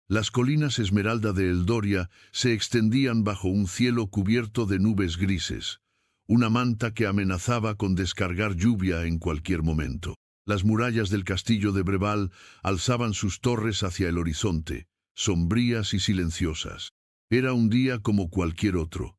Las colinas Esmeralda de Eldoria se extendían bajo un cielo cubierto de nubes grises, una manta que amenazaba con descargar lluvia en cualquier momento. Las murallas del castillo de Breval alzaban sus torres hacia el horizonte, sombrías y silenciosas. Era un día como cualquier otro,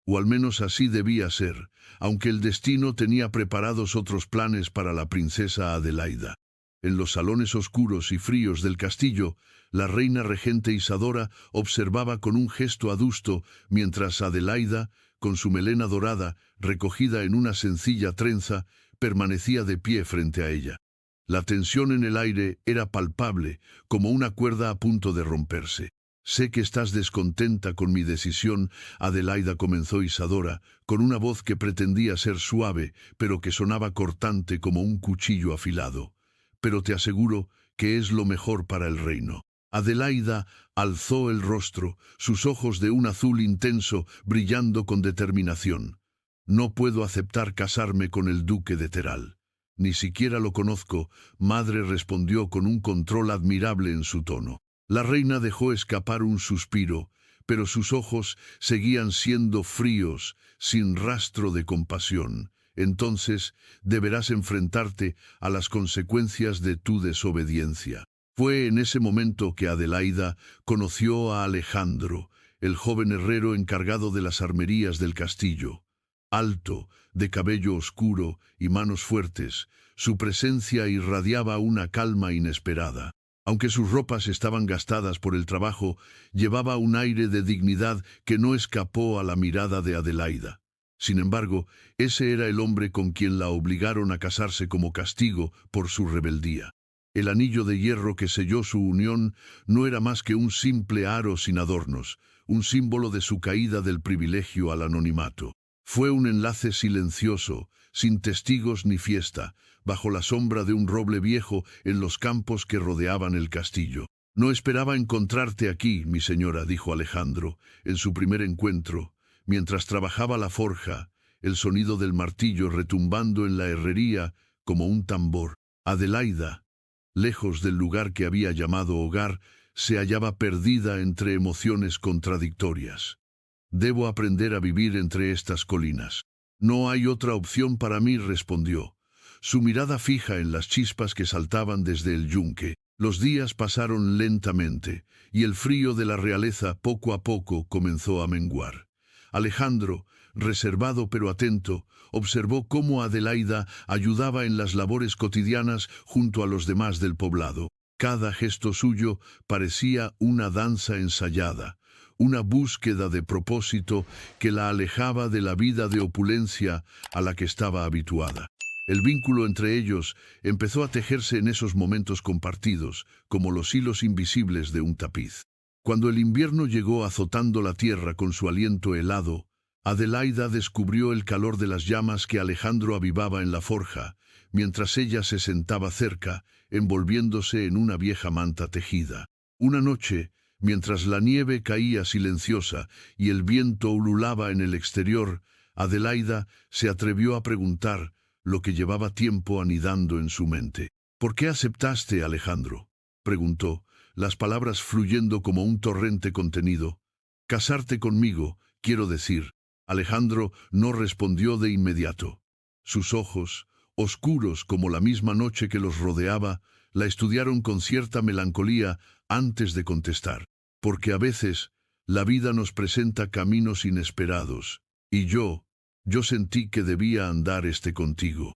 o al menos así debía ser, aunque el destino tenía preparados otros planes para la princesa Adelaida. En los salones oscuros y fríos del castillo, la reina regente Isadora observaba con un gesto adusto mientras Adelaida, con su melena dorada, recogida en una sencilla trenza, permanecía de pie frente a ella. La tensión en el aire era palpable, como una cuerda a punto de romperse. «Sé que estás descontenta con mi decisión», Adelaida comenzó Isadora, con una voz que pretendía ser suave, pero que sonaba cortante como un cuchillo afilado. «Pero te aseguro que es lo mejor para el reino». Adelaida alzó el rostro, sus ojos de un azul intenso brillando con determinación. «No puedo aceptar casarme con el duque de Teral». «Ni siquiera lo conozco», madre respondió con un control admirable en su tono. La reina dejó escapar un suspiro, pero sus ojos seguían siendo fríos, sin rastro de compasión. «Entonces deberás enfrentarte a las consecuencias de tu desobediencia». Fue en ese momento que Adelaida conoció a Alejandro, el joven herrero encargado de las armerías del castillo. Alto, de cabello oscuro y manos fuertes, su presencia irradiaba una calma inesperada. Aunque sus ropas estaban gastadas por el trabajo, llevaba un aire de dignidad que no escapó a la mirada de Adelaida. Sin embargo, ese era el hombre con quien la obligaron a casarse como castigo por su rebeldía. El anillo de hierro que selló su unión no era más que un simple aro sin adornos, un símbolo de su caída del privilegio al anonimato. Fue un enlace silencioso, sin testigos ni fiesta, bajo la sombra de un roble viejo en los campos que rodeaban el castillo. «No esperaba encontrarte aquí, mi señora», dijo Alejandro, en su primer encuentro, mientras trabajaba la forja, el sonido del martillo retumbando en la herrería como un tambor. Adelaida, lejos del lugar que había llamado hogar, se hallaba perdida entre emociones contradictorias. «Debo aprender a vivir entre estas colinas». «No hay otra opción para mí», respondió, su mirada fija en las chispas que saltaban desde el yunque. Los días pasaron lentamente, y el frío de la realeza poco a poco comenzó a menguar. Alejandro, reservado pero atento, observó cómo Adelaida ayudaba en las labores cotidianas junto a los demás del poblado. Cada gesto suyo parecía una danza ensayada, una búsqueda de propósito que la alejaba de la vida de opulencia a la que estaba habituada. El vínculo entre ellos empezó a tejerse en esos momentos compartidos, como los hilos invisibles de un tapiz. Cuando el invierno llegó azotando la tierra con su aliento helado, Adelaida descubrió el calor de las llamas que Alejandro avivaba en la forja, mientras ella se sentaba cerca, envolviéndose en una vieja manta tejida. Una noche, mientras la nieve caía silenciosa y el viento ululaba en el exterior, Adelaida se atrevió a preguntar lo que llevaba tiempo anidando en su mente. «¿Por qué aceptaste, Alejandro?», preguntó, las palabras fluyendo como un torrente contenido. «Casarte conmigo, quiero decir». Alejandro no respondió de inmediato. Sus ojos, oscuros como la misma noche que los rodeaba, la estudiaron con cierta melancolía antes de contestar. «Porque a veces la vida nos presenta caminos inesperados, y yo sentí que debía andar contigo».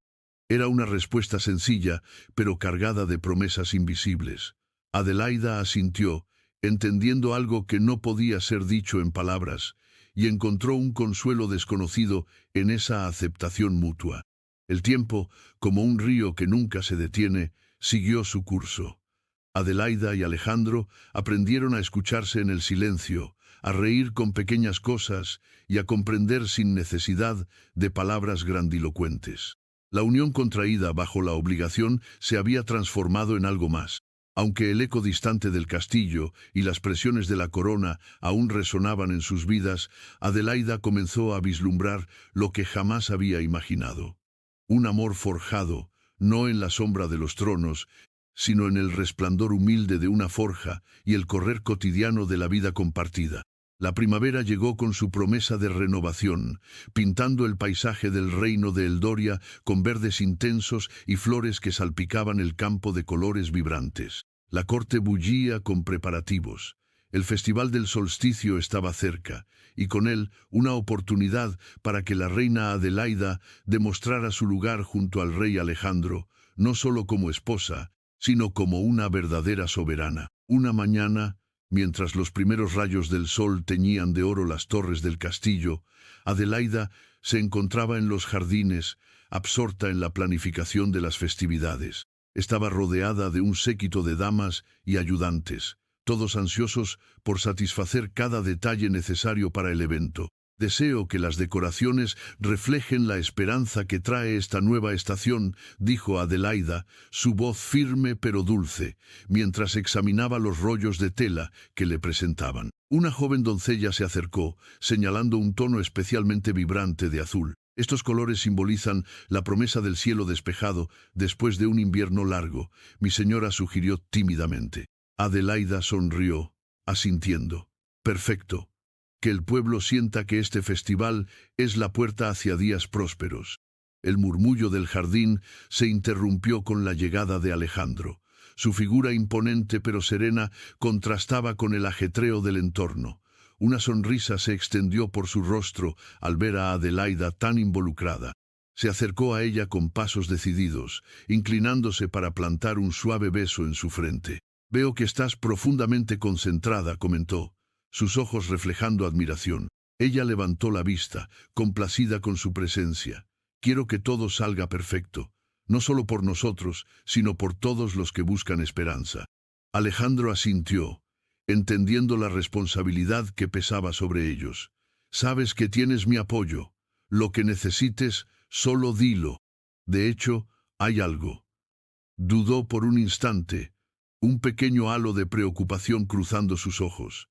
Era una respuesta sencilla, pero cargada de promesas invisibles. Adelaida asintió, entendiendo algo que no podía ser dicho en palabras, y encontró un consuelo desconocido en esa aceptación mutua. El tiempo, como un río que nunca se detiene, siguió su curso. Adelaida y Alejandro aprendieron a escucharse en el silencio, a reír con pequeñas cosas y a comprender sin necesidad de palabras grandilocuentes. La unión contraída bajo la obligación se había transformado en algo más. Aunque el eco distante del castillo y las presiones de la corona aún resonaban en sus vidas, Adelaida comenzó a vislumbrar lo que jamás había imaginado. Un amor forjado, no en la sombra de los tronos, sino en el resplandor humilde de una forja y el correr cotidiano de la vida compartida. La primavera llegó con su promesa de renovación, pintando el paisaje del reino de Eldoria con verdes intensos y flores que salpicaban el campo de colores vibrantes. La corte bullía con preparativos. El festival del solsticio estaba cerca, y con él una oportunidad para que la reina Adelaida demostrara su lugar junto al rey Alejandro, no solo como esposa, sino como una verdadera soberana. Una mañana, mientras los primeros rayos del sol teñían de oro las torres del castillo, Adelaida se encontraba en los jardines, absorta en la planificación de las festividades. Estaba rodeada de un séquito de damas y ayudantes, todos ansiosos por satisfacer cada detalle necesario para el evento. «Deseo que las decoraciones reflejen la esperanza que trae esta nueva estación», dijo Adelaida, su voz firme pero dulce, mientras examinaba los rollos de tela que le presentaban. Una joven doncella se acercó, señalando un tono especialmente vibrante de azul. «Estos colores simbolizan la promesa del cielo despejado después de un invierno largo», mi señora sugirió tímidamente. Adelaida sonrió, asintiendo. «Perfecto. Que el pueblo sienta que este festival es la puerta hacia días prósperos». El murmullo del jardín se interrumpió con la llegada de Alejandro. Su figura imponente pero serena contrastaba con el ajetreo del entorno. Una sonrisa se extendió por su rostro al ver a Adelaida tan involucrada. Se acercó a ella con pasos decididos, inclinándose para plantar un suave beso en su frente. «Veo que estás profundamente concentrada», comentó, sus ojos reflejando admiración. Ella levantó la vista, complacida con su presencia. «Quiero que todo salga perfecto, no solo por nosotros, sino por todos los que buscan esperanza». Alejandro asintió, entendiendo la responsabilidad que pesaba sobre ellos. «Sabes que tienes mi apoyo. Lo que necesites, solo dilo. De hecho, hay algo». Dudó por un instante, un pequeño halo de preocupación cruzando sus ojos.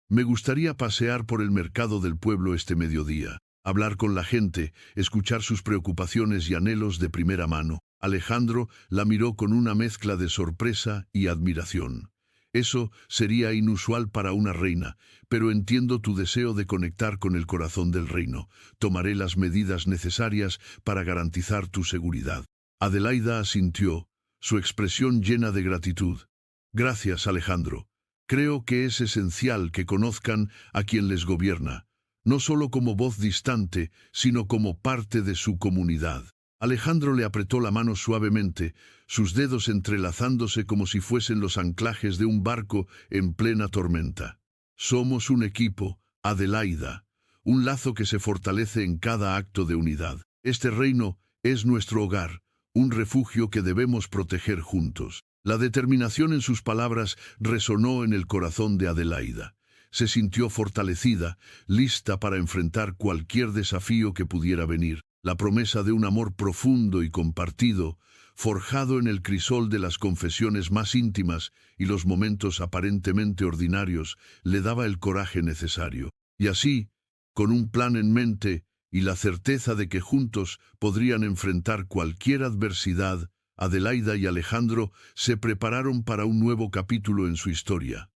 «Me gustaría pasear por el mercado del pueblo este mediodía, hablar con la gente, escuchar sus preocupaciones y anhelos de primera mano». Alejandro la miró con una mezcla de sorpresa y admiración. «Eso sería inusual para una reina, pero entiendo tu deseo de conectar con el corazón del reino. Tomaré las medidas necesarias para garantizar tu seguridad». Adelaida asintió, su expresión llena de gratitud. «Gracias, Alejandro. Creo que es esencial que conozcan a quien les gobierna, no solo como voz distante, sino como parte de su comunidad». Alejandro le apretó la mano suavemente, sus dedos entrelazándose como si fuesen los anclajes de un barco en plena tormenta. «Somos un equipo, Adelaida, un lazo que se fortalece en cada acto de unidad. Este reino es nuestro hogar, un refugio que debemos proteger juntos». La determinación en sus palabras resonó en el corazón de Adelaida. Se sintió fortalecida, lista para enfrentar cualquier desafío que pudiera venir. La promesa de un amor profundo y compartido, forjado en el crisol de las confesiones más íntimas y los momentos aparentemente ordinarios, le daba el coraje necesario. Y así, con un plan en mente y la certeza de que juntos podrían enfrentar cualquier adversidad, Adelaida y Alejandro se prepararon para un nuevo capítulo en su historia.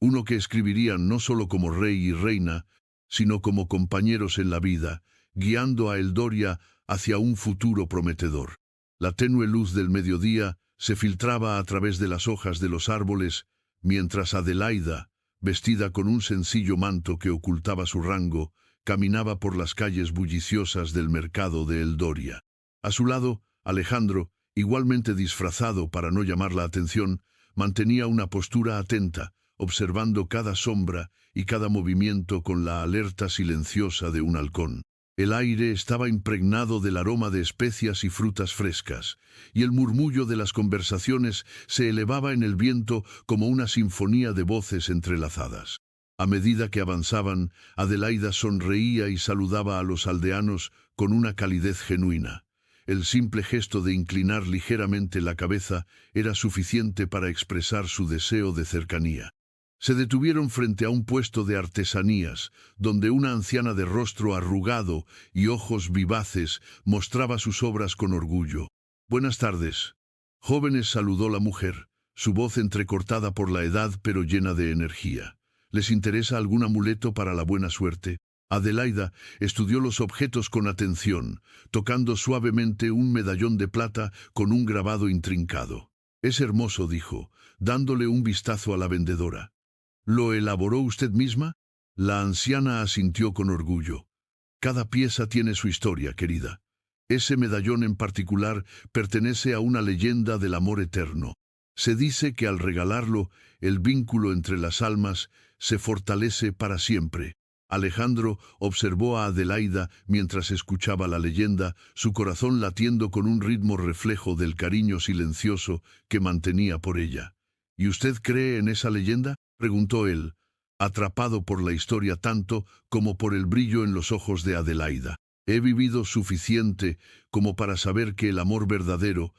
Uno que escribirían no solo como rey y reina, sino como compañeros en la vida, guiando a Eldoria hacia un futuro prometedor. La tenue luz del mediodía se filtraba a través de las hojas de los árboles, mientras Adelaida, vestida con un sencillo manto que ocultaba su rango, caminaba por las calles bulliciosas del mercado de Eldoria. A su lado, Alejandro, igualmente disfrazado para no llamar la atención, mantenía una postura atenta, observando cada sombra y cada movimiento con la alerta silenciosa de un halcón. El aire estaba impregnado del aroma de especias y frutas frescas, y el murmullo de las conversaciones se elevaba en el viento como una sinfonía de voces entrelazadas. A medida que avanzaban, Adelaida sonreía y saludaba a los aldeanos con una calidez genuina. El simple gesto de inclinar ligeramente la cabeza era suficiente para expresar su deseo de cercanía. Se detuvieron frente a un puesto de artesanías, donde una anciana de rostro arrugado y ojos vivaces mostraba sus obras con orgullo. «Buenas tardes, Jóvenes, saludó la mujer, su voz entrecortada por la edad pero llena de energía. ¿Les interesa algún amuleto para la buena suerte? Adelaida estudió los objetos con atención, tocando suavemente un medallón de plata con un grabado intrincado. Es hermoso, dijo, dándole un vistazo a la vendedora. ¿Lo elaboró usted misma? La anciana asintió con orgullo. Cada pieza tiene su historia, querida. Ese medallón en particular pertenece a una leyenda del amor eterno. Se dice que al regalarlo, el vínculo entre las almas se fortalece para siempre. Alejandro observó a Adelaida mientras escuchaba la leyenda, su corazón latiendo con un ritmo reflejo del cariño silencioso que mantenía por ella. ¿Y usted cree en esa leyenda?, preguntó él, atrapado por la historia tanto como por el brillo en los ojos de Adelaida. He vivido suficiente como para saber que el amor verdadero,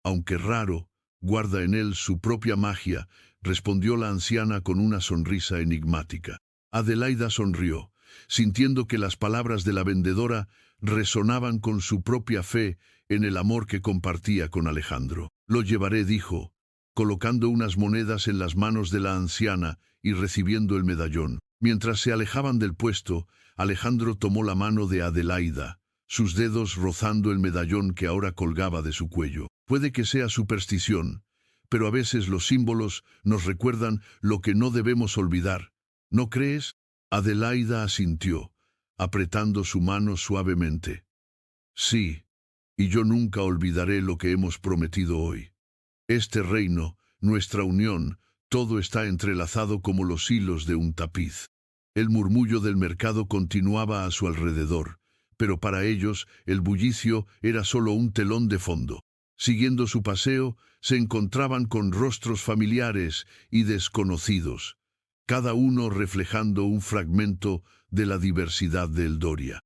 aunque raro, guarda en él su propia magia, respondió la anciana con una sonrisa enigmática. Adelaida sonrió, sintiendo que las palabras de la vendedora resonaban con su propia fe en el amor que compartía con Alejandro. Lo llevaré, dijo, colocando unas monedas en las manos de la anciana y recibiendo el medallón. Mientras se alejaban del puesto, Alejandro tomó la mano de Adelaida, sus dedos rozando el medallón que ahora colgaba de su cuello. Puede que sea superstición, pero a veces los símbolos nos recuerdan lo que no debemos olvidar. ¿No crees? Adelaida asintió, apretando su mano suavemente. Sí, y yo nunca olvidaré lo que hemos prometido hoy. Este reino, nuestra unión, todo está entrelazado como los hilos de un tapiz. El murmullo del mercado continuaba a su alrededor, pero para ellos el bullicio era solo un telón de fondo. Siguiendo su paseo, se encontraban con rostros familiares y desconocidos, cada uno reflejando un fragmento de la diversidad de Eldoria.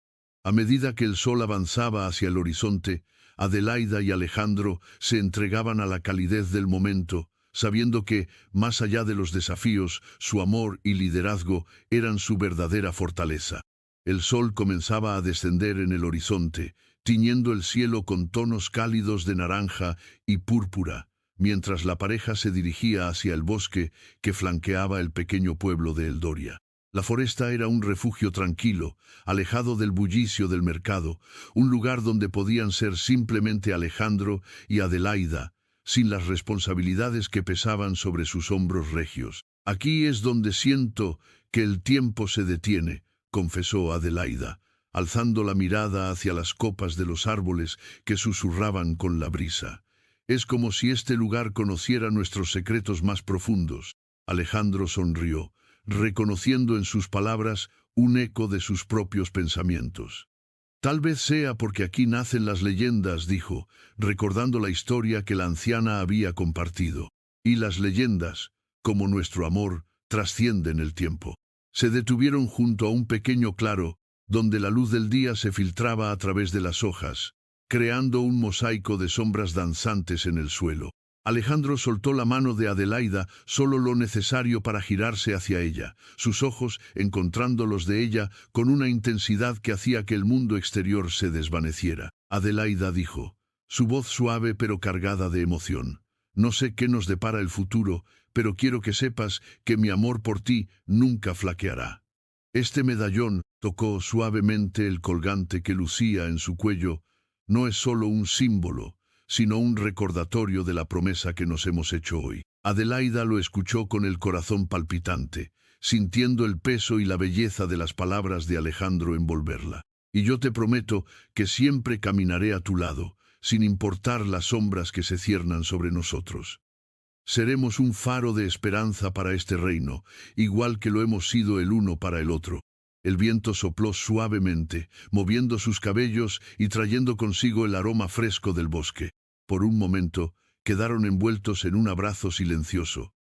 A medida que el sol avanzaba hacia el horizonte, Adelaida y Alejandro se entregaban a la calidez del momento, sabiendo que, más allá de los desafíos, su amor y liderazgo eran su verdadera fortaleza. El sol comenzaba a descender en el horizonte, tiñendo el cielo con tonos cálidos de naranja y púrpura, mientras la pareja se dirigía hacia el bosque que flanqueaba el pequeño pueblo de Eldoria. La foresta era un refugio tranquilo, alejado del bullicio del mercado, un lugar donde podían ser simplemente Alejandro y Adelaida, sin las responsabilidades que pesaban sobre sus hombros regios. Aquí es donde siento que el tiempo se detiene, confesó Adelaida, alzando la mirada hacia las copas de los árboles que susurraban con la brisa. Es como si este lugar conociera nuestros secretos más profundos. Alejandro sonrió, reconociendo en sus palabras un eco de sus propios pensamientos. Tal vez sea porque aquí nacen las leyendas, dijo, recordando la historia que la anciana había compartido. Y las leyendas, como nuestro amor, trascienden el tiempo. Se detuvieron junto a un pequeño claro, donde la luz del día se filtraba a través de las hojas, creando un mosaico de sombras danzantes en el suelo. Alejandro soltó la mano de Adelaida, solo lo necesario para girarse hacia ella, sus ojos encontrando los de ella con una intensidad que hacía que el mundo exterior se desvaneciera. Adelaida dijo, su voz suave pero cargada de emoción. No sé qué nos depara el futuro, pero quiero que sepas que mi amor por ti nunca flaqueará. Este medallón, tocó suavemente el colgante que lucía en su cuello, no es solo un símbolo, sino un recordatorio de la promesa que nos hemos hecho hoy. Adelaida lo escuchó con el corazón palpitante, sintiendo el peso y la belleza de las palabras de Alejandro envolverla. Y yo te prometo que siempre caminaré a tu lado, sin importar las sombras que se ciernan sobre nosotros. Seremos un faro de esperanza para este reino, igual que lo hemos sido el uno para el otro. El viento sopló suavemente, moviendo sus cabellos y trayendo consigo el aroma fresco del bosque. Por un momento, quedaron envueltos en un abrazo silencioso,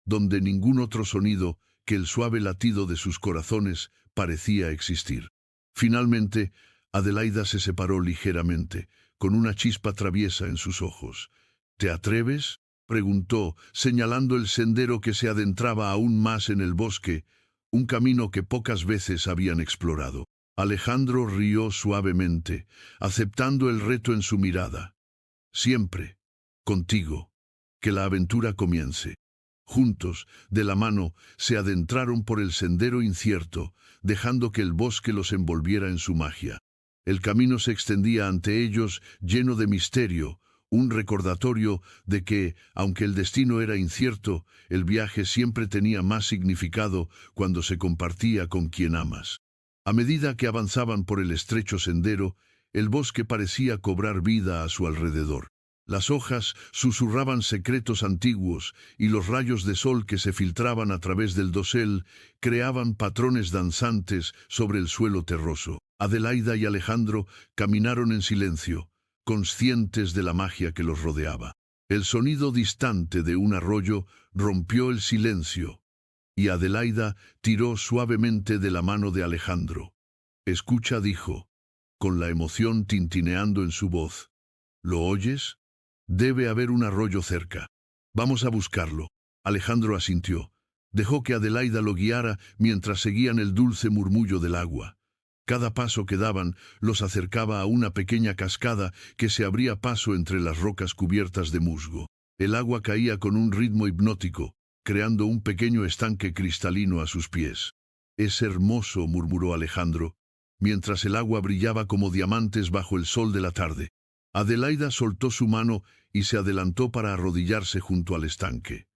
donde ningún otro sonido que el suave latido de sus corazones parecía existir. Finalmente, Adelaida se separó ligeramente, con una chispa traviesa en sus ojos. ¿Te atreves?, preguntó, señalando el sendero que se adentraba aún más en el bosque, un camino que pocas veces habían explorado. Alejandro rió suavemente, aceptando el reto en su mirada. Siempre, contigo. Que la aventura comience. Juntos, de la mano, se adentraron por el sendero incierto, dejando que el bosque los envolviera en su magia. El camino se extendía ante ellos lleno de misterio, un recordatorio de que, aunque el destino era incierto, el viaje siempre tenía más significado cuando se compartía con quien amas. A medida que avanzaban por el estrecho sendero, el bosque parecía cobrar vida a su alrededor. Las hojas susurraban secretos antiguos y los rayos de sol que se filtraban a través del dosel creaban patrones danzantes sobre el suelo terroso. Adelaida y Alejandro caminaron en silencio, conscientes de la magia que los rodeaba. El sonido distante de un arroyo rompió el silencio, y Adelaida tiró suavemente de la mano de Alejandro. «Escucha», dijo, con la emoción tintineando en su voz. «¿Lo oyes? Debe haber un arroyo cerca. Vamos a buscarlo». Alejandro asintió. Dejó que Adelaida lo guiara mientras seguían el dulce murmullo del agua. Cada paso que daban los acercaba a una pequeña cascada que se abría paso entre las rocas cubiertas de musgo. El agua caía con un ritmo hipnótico, creando un pequeño estanque cristalino a sus pies. «Es hermoso», murmuró Alejandro, mientras el agua brillaba como diamantes bajo el sol de la tarde. Adelaida soltó su mano y se adelantó para arrodillarse junto al estanque.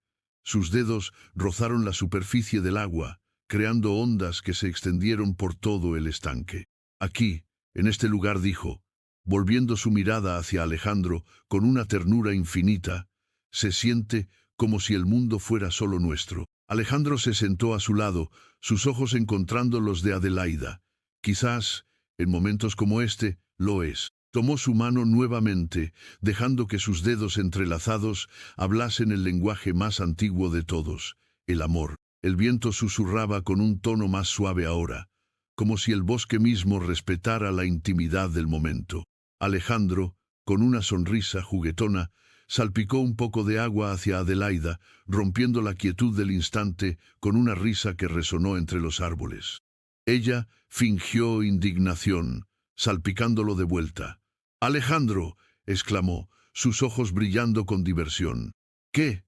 Sus dedos rozaron la superficie del agua, creando ondas que se extendieron por todo el estanque. «Aquí, en este lugar», dijo, volviendo su mirada hacia Alejandro con una ternura infinita, «se siente como si el mundo fuera solo nuestro». Alejandro se sentó a su lado, sus ojos encontrando los de Adelaida. Quizás, en momentos como este, lo es. Tomó su mano nuevamente, dejando que sus dedos entrelazados hablasen el lenguaje más antiguo de todos, el amor. El viento susurraba con un tono más suave ahora, como si el bosque mismo respetara la intimidad del momento. Alejandro, con una sonrisa juguetona, salpicó un poco de agua hacia Adelaida, rompiendo la quietud del instante con una risa que resonó entre los árboles. Ella fingió indignación, salpicándolo de vuelta. «Alejandro», exclamó, sus ojos brillando con diversión. «¿Qué?»,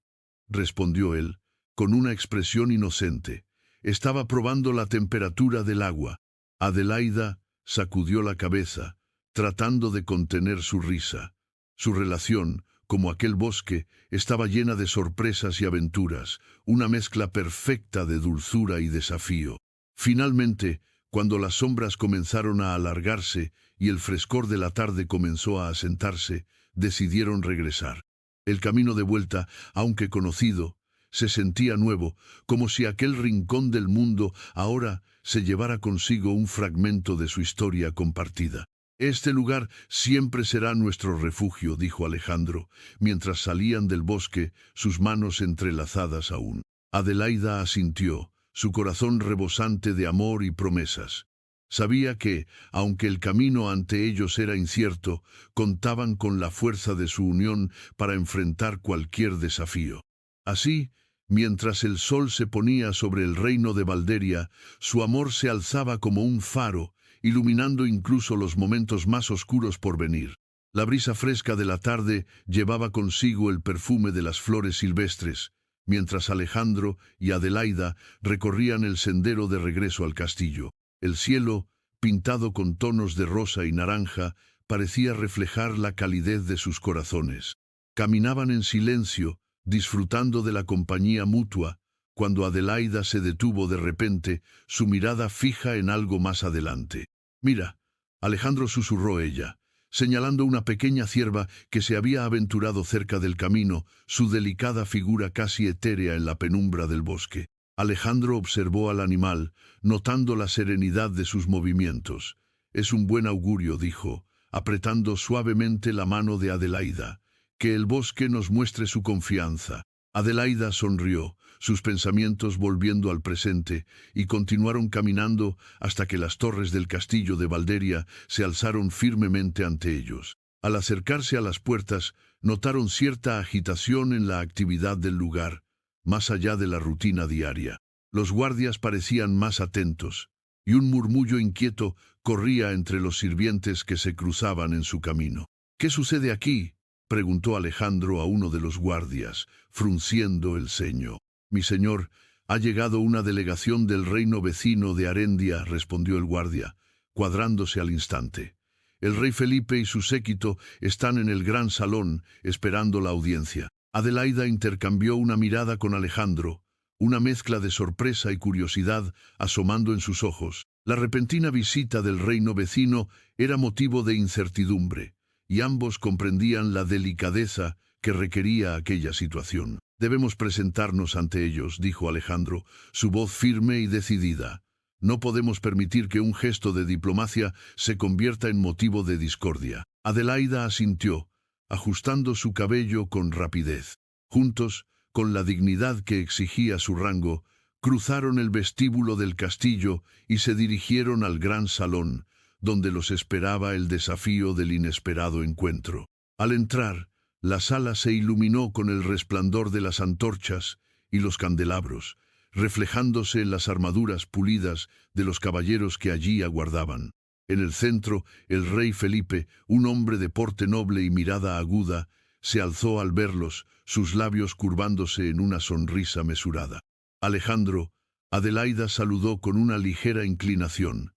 respondió él, con una expresión inocente. Estaba probando la temperatura del agua. Adelaida sacudió la cabeza, tratando de contener su risa. Su relación, como aquel bosque, estaba llena de sorpresas y aventuras, una mezcla perfecta de dulzura y desafío. Finalmente, cuando las sombras comenzaron a alargarse y el frescor de la tarde comenzó a asentarse, decidieron regresar. El camino de vuelta, aunque conocido, se sentía nuevo, como si aquel rincón del mundo ahora se llevara consigo un fragmento de su historia compartida. «Este lugar siempre será nuestro refugio», dijo Alejandro, mientras salían del bosque, sus manos entrelazadas aún. Adelaida asintió, su corazón rebosante de amor y promesas. Sabía que, aunque el camino ante ellos era incierto, contaban con la fuerza de su unión para enfrentar cualquier desafío. Así, mientras el sol se ponía sobre el reino de Valderia, su amor se alzaba como un faro, iluminando incluso los momentos más oscuros por venir. La brisa fresca de la tarde llevaba consigo el perfume de las flores silvestres, mientras Alejandro y Adelaida recorrían el sendero de regreso al castillo. El cielo, pintado con tonos de rosa y naranja, parecía reflejar la calidez de sus corazones. Caminaban en silencio, disfrutando de la compañía mutua, cuando Adelaida se detuvo de repente, su mirada fija en algo más adelante. «Mira», Alejandro, susurró ella, señalando una pequeña cierva que se había aventurado cerca del camino, su delicada figura casi etérea en la penumbra del bosque. Alejandro observó al animal, notando la serenidad de sus movimientos. «Es un buen augurio», dijo, apretando suavemente la mano de Adelaida. «Que el bosque nos muestre su confianza». Adelaida sonrió, sus pensamientos volviendo al presente, y continuaron caminando hasta que las torres del castillo de Valderia se alzaron firmemente ante ellos. Al acercarse a las puertas, notaron cierta agitación en la actividad del lugar, más allá de la rutina diaria. Los guardias parecían más atentos, y un murmullo inquieto corría entre los sirvientes que se cruzaban en su camino. «¿Qué sucede aquí?», preguntó Alejandro a uno de los guardias, frunciendo el ceño. Mi señor, ha llegado una delegación del reino vecino de Arendia, respondió el guardia, cuadrándose al instante. El rey Felipe y su séquito están en el gran salón, esperando la audiencia. Adelaida intercambió una mirada con Alejandro, una mezcla de sorpresa y curiosidad asomando en sus ojos. La repentina visita del reino vecino era motivo de incertidumbre, y ambos comprendían la delicadeza que requería aquella situación. Debemos presentarnos ante ellos, dijo Alejandro, su voz firme y decidida. No podemos permitir que un gesto de diplomacia se convierta en motivo de discordia. Adelaida asintió, ajustando su cabello con rapidez. Juntos, con la dignidad que exigía su rango, cruzaron el vestíbulo del castillo y se dirigieron al gran salón, donde los esperaba el desafío del inesperado encuentro. Al entrar, la sala se iluminó con el resplandor de las antorchas y los candelabros, reflejándose en las armaduras pulidas de los caballeros que allí aguardaban. En el centro, el rey Felipe, un hombre de porte noble y mirada aguda, se alzó al verlos, sus labios curvándose en una sonrisa mesurada. Alejandro, Adelaida saludó con una ligera inclinación.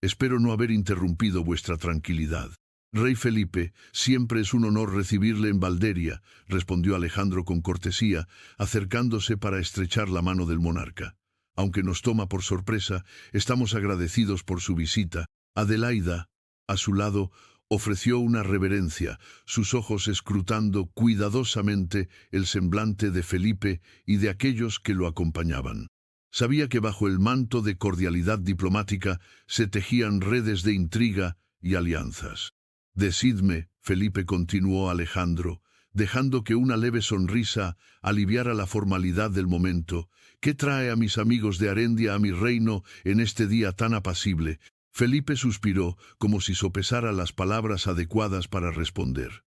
Espero no haber interrumpido vuestra tranquilidad. Rey Felipe, siempre es un honor recibirle en Valderia, respondió Alejandro con cortesía, acercándose para estrechar la mano del monarca. Aunque nos toma por sorpresa, estamos agradecidos por su visita. Adelaida, a su lado, ofreció una reverencia, sus ojos escrutando cuidadosamente el semblante de Felipe y de aquellos que lo acompañaban. Sabía que bajo el manto de cordialidad diplomática se tejían redes de intriga y alianzas. Decidme, Felipe, continuó Alejandro, dejando que una leve sonrisa aliviara la formalidad del momento, ¿qué trae a mis amigos de Arendia a mi reino en este día tan apacible? Felipe suspiró, como si sopesara las palabras adecuadas para responder.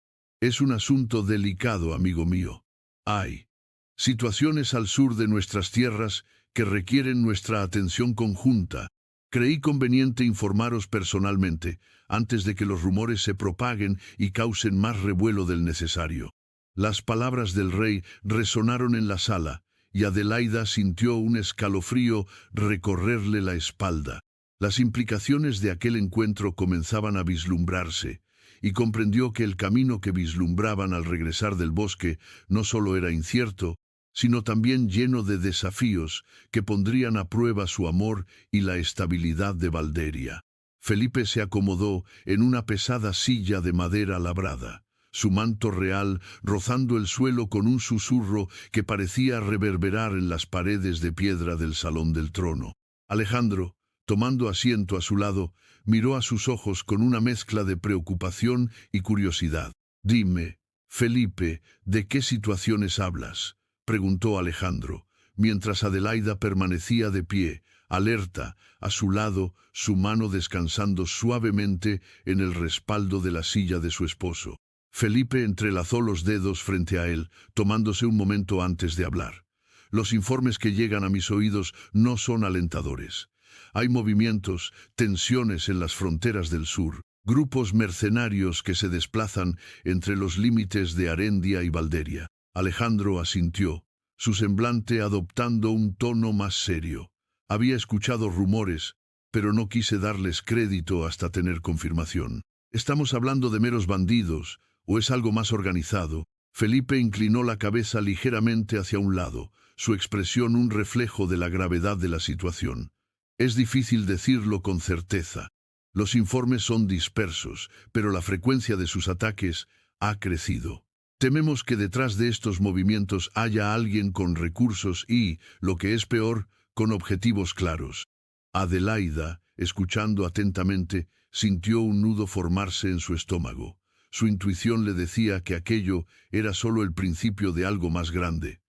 Es un asunto delicado, amigo mío. Hay situaciones al sur de nuestras tierras que requieren nuestra atención conjunta. Creí conveniente informaros personalmente, antes de que los rumores se propaguen y causen más revuelo del necesario. Las palabras del rey resonaron en la sala, y Adelaida sintió un escalofrío recorrerle la espalda. Las implicaciones de aquel encuentro comenzaban a vislumbrarse, y comprendió que el camino que vislumbraban al regresar del bosque no solo era incierto, sino también lleno de desafíos que pondrían a prueba su amor y la estabilidad de Valderia. Felipe se acomodó en una pesada silla de madera labrada, su manto real rozando el suelo con un susurro que parecía reverberar en las paredes de piedra del salón del trono. Alejandro, tomando asiento a su lado, miró a sus ojos con una mezcla de preocupación y curiosidad. «Dime, Felipe, ¿de qué situaciones hablas?», preguntó Alejandro, mientras Adelaida permanecía de pie, alerta, a su lado, su mano descansando suavemente en el respaldo de la silla de su esposo. Felipe entrelazó los dedos frente a él, tomándose un momento antes de hablar. «Los informes que llegan a mis oídos no son alentadores. Hay movimientos, tensiones en las fronteras del sur, grupos mercenarios que se desplazan entre los límites de Arendia y Valderia». Alejandro asintió, su semblante adoptando un tono más serio. Había escuchado rumores, pero no quise darles crédito hasta tener confirmación. ¿Estamos hablando de meros bandidos, o es algo más organizado? Felipe inclinó la cabeza ligeramente hacia un lado, su expresión un reflejo de la gravedad de la situación. Es difícil decirlo con certeza. Los informes son dispersos, pero la frecuencia de sus ataques ha crecido. Tememos que detrás de estos movimientos haya alguien con recursos y, lo que es peor, con objetivos claros. Adelaida, escuchando atentamente, sintió un nudo formarse en su estómago. Su intuición le decía que aquello era solo el principio de algo más grande.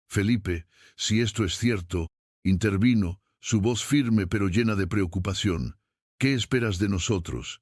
Felipe, si esto es cierto, intervino, su voz firme pero llena de preocupación. ¿Qué esperas de nosotros?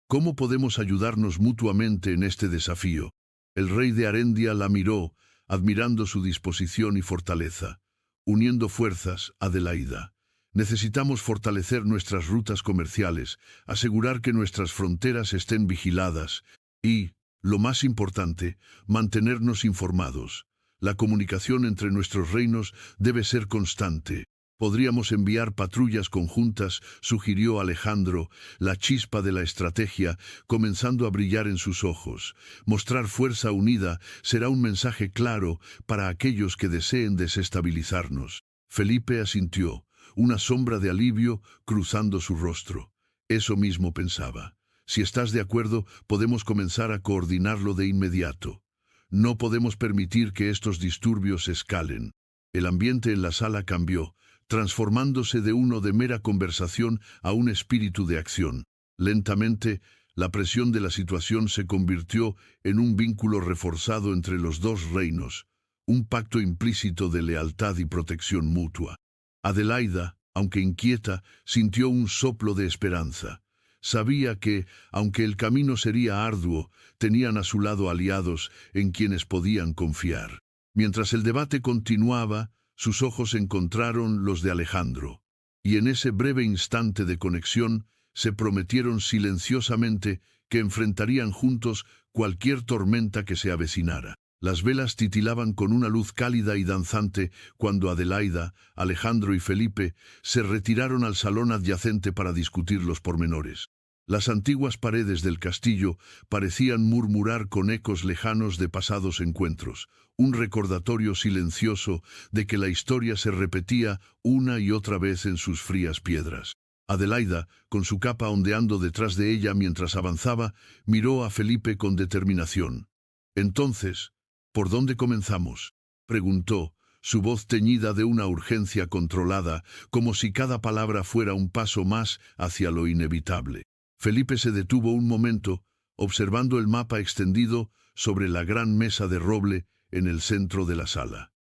¿Cómo podemos ayudarnos mutuamente en este desafío? El rey de Arendia la miró, admirando su disposición y fortaleza. Uniendo fuerzas, Adelaida. Necesitamos fortalecer nuestras rutas comerciales, asegurar que nuestras fronteras estén vigiladas y, Lo más importante, mantenernos informados. La comunicación entre nuestros reinos debe ser constante. Podríamos enviar patrullas conjuntas, sugirió Alejandro, la chispa de la estrategia comenzando a brillar en sus ojos. Mostrar fuerza unida será un mensaje claro para aquellos que deseen desestabilizarnos. Felipe asintió, una sombra de alivio cruzando su rostro. Eso mismo pensaba. Si estás de acuerdo, podemos comenzar a coordinarlo de inmediato. No podemos permitir que estos disturbios escalen. El ambiente en la sala cambió, transformándose de uno de mera conversación a un espíritu de acción. Lentamente, la presión de la situación se convirtió en un vínculo reforzado entre los dos reinos, un pacto implícito de lealtad y protección mutua. Adelaida, aunque inquieta, sintió un soplo de esperanza. Sabía que, aunque el camino sería arduo, tenían a su lado aliados en quienes podían confiar. Mientras el debate continuaba, sus ojos encontraron los de Alejandro, y en ese breve instante de conexión se prometieron silenciosamente que enfrentarían juntos cualquier tormenta que se avecinara. Las velas titilaban con una luz cálida y danzante cuando Adelaida, Alejandro y Felipe se retiraron al salón adyacente para discutir los pormenores. Las antiguas paredes del castillo parecían murmurar con ecos lejanos de pasados encuentros, un recordatorio silencioso de que la historia se repetía una y otra vez en sus frías piedras. Adelaida, con su capa ondeando detrás de ella mientras avanzaba, miró a Felipe con determinación. «Entonces, ¿por dónde comenzamos?», preguntó, su voz teñida de una urgencia controlada, como si cada palabra fuera un paso más hacia lo inevitable. Felipe se detuvo un momento, observando el mapa extendido sobre la gran mesa de roble en el centro de la sala.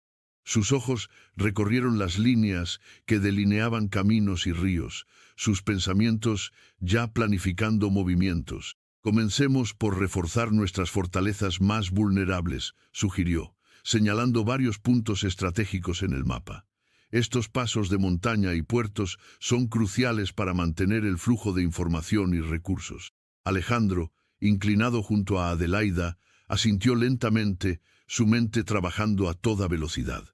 Sus ojos recorrieron las líneas que delineaban caminos y ríos, sus pensamientos ya planificando movimientos. «Comencemos por reforzar nuestras fortalezas más vulnerables», sugirió, señalando varios puntos estratégicos en el mapa. «Estos pasos de montaña y puertos son cruciales para mantener el flujo de información y recursos». Alejandro, inclinado junto a Adelaida, asintió lentamente, su mente trabajando a toda velocidad.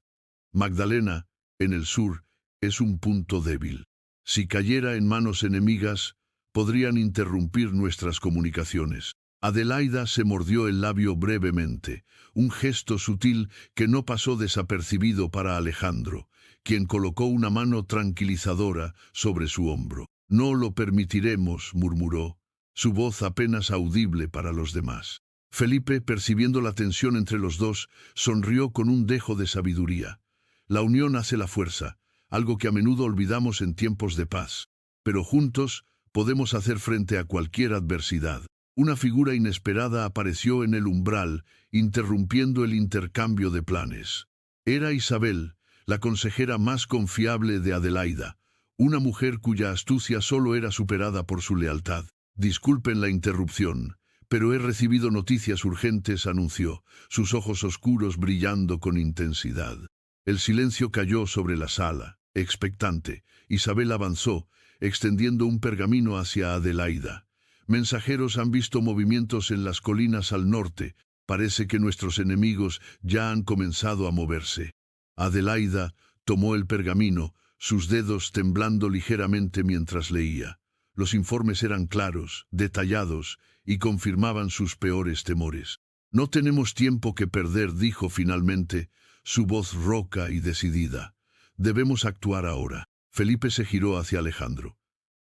«Magdalena, en el sur, es un punto débil. Si cayera en manos enemigas, podrían interrumpir nuestras comunicaciones». Adelaida se mordió el labio brevemente, un gesto sutil que no pasó desapercibido para Alejandro, quien colocó una mano tranquilizadora sobre su hombro. «No lo permitiremos», murmuró, su voz apenas audible para los demás. Felipe, percibiendo la tensión entre los dos, sonrió con un dejo de sabiduría. «La unión hace la fuerza, algo que a menudo olvidamos en tiempos de paz. Pero juntos podemos hacer frente a cualquier adversidad». Una figura inesperada apareció en el umbral, interrumpiendo el intercambio de planes. Era Isabel, la consejera más confiable de Adelaida, una mujer cuya astucia solo era superada por su lealtad. «Disculpen la interrupción, pero he recibido noticias urgentes», anunció, sus ojos oscuros brillando con intensidad. El silencio cayó sobre la sala, expectante. Isabel avanzó, extendiendo un pergamino hacia Adelaida. «Mensajeros han visto movimientos en las colinas al norte. Parece que nuestros enemigos ya han comenzado a moverse». Adelaida tomó el pergamino, sus dedos temblando ligeramente mientras leía. Los informes eran claros, detallados, y confirmaban sus peores temores. «No tenemos tiempo que perder», dijo finalmente, su voz rouca y decidida. «Debemos actuar ahora». Felipe se giró hacia Alejandro.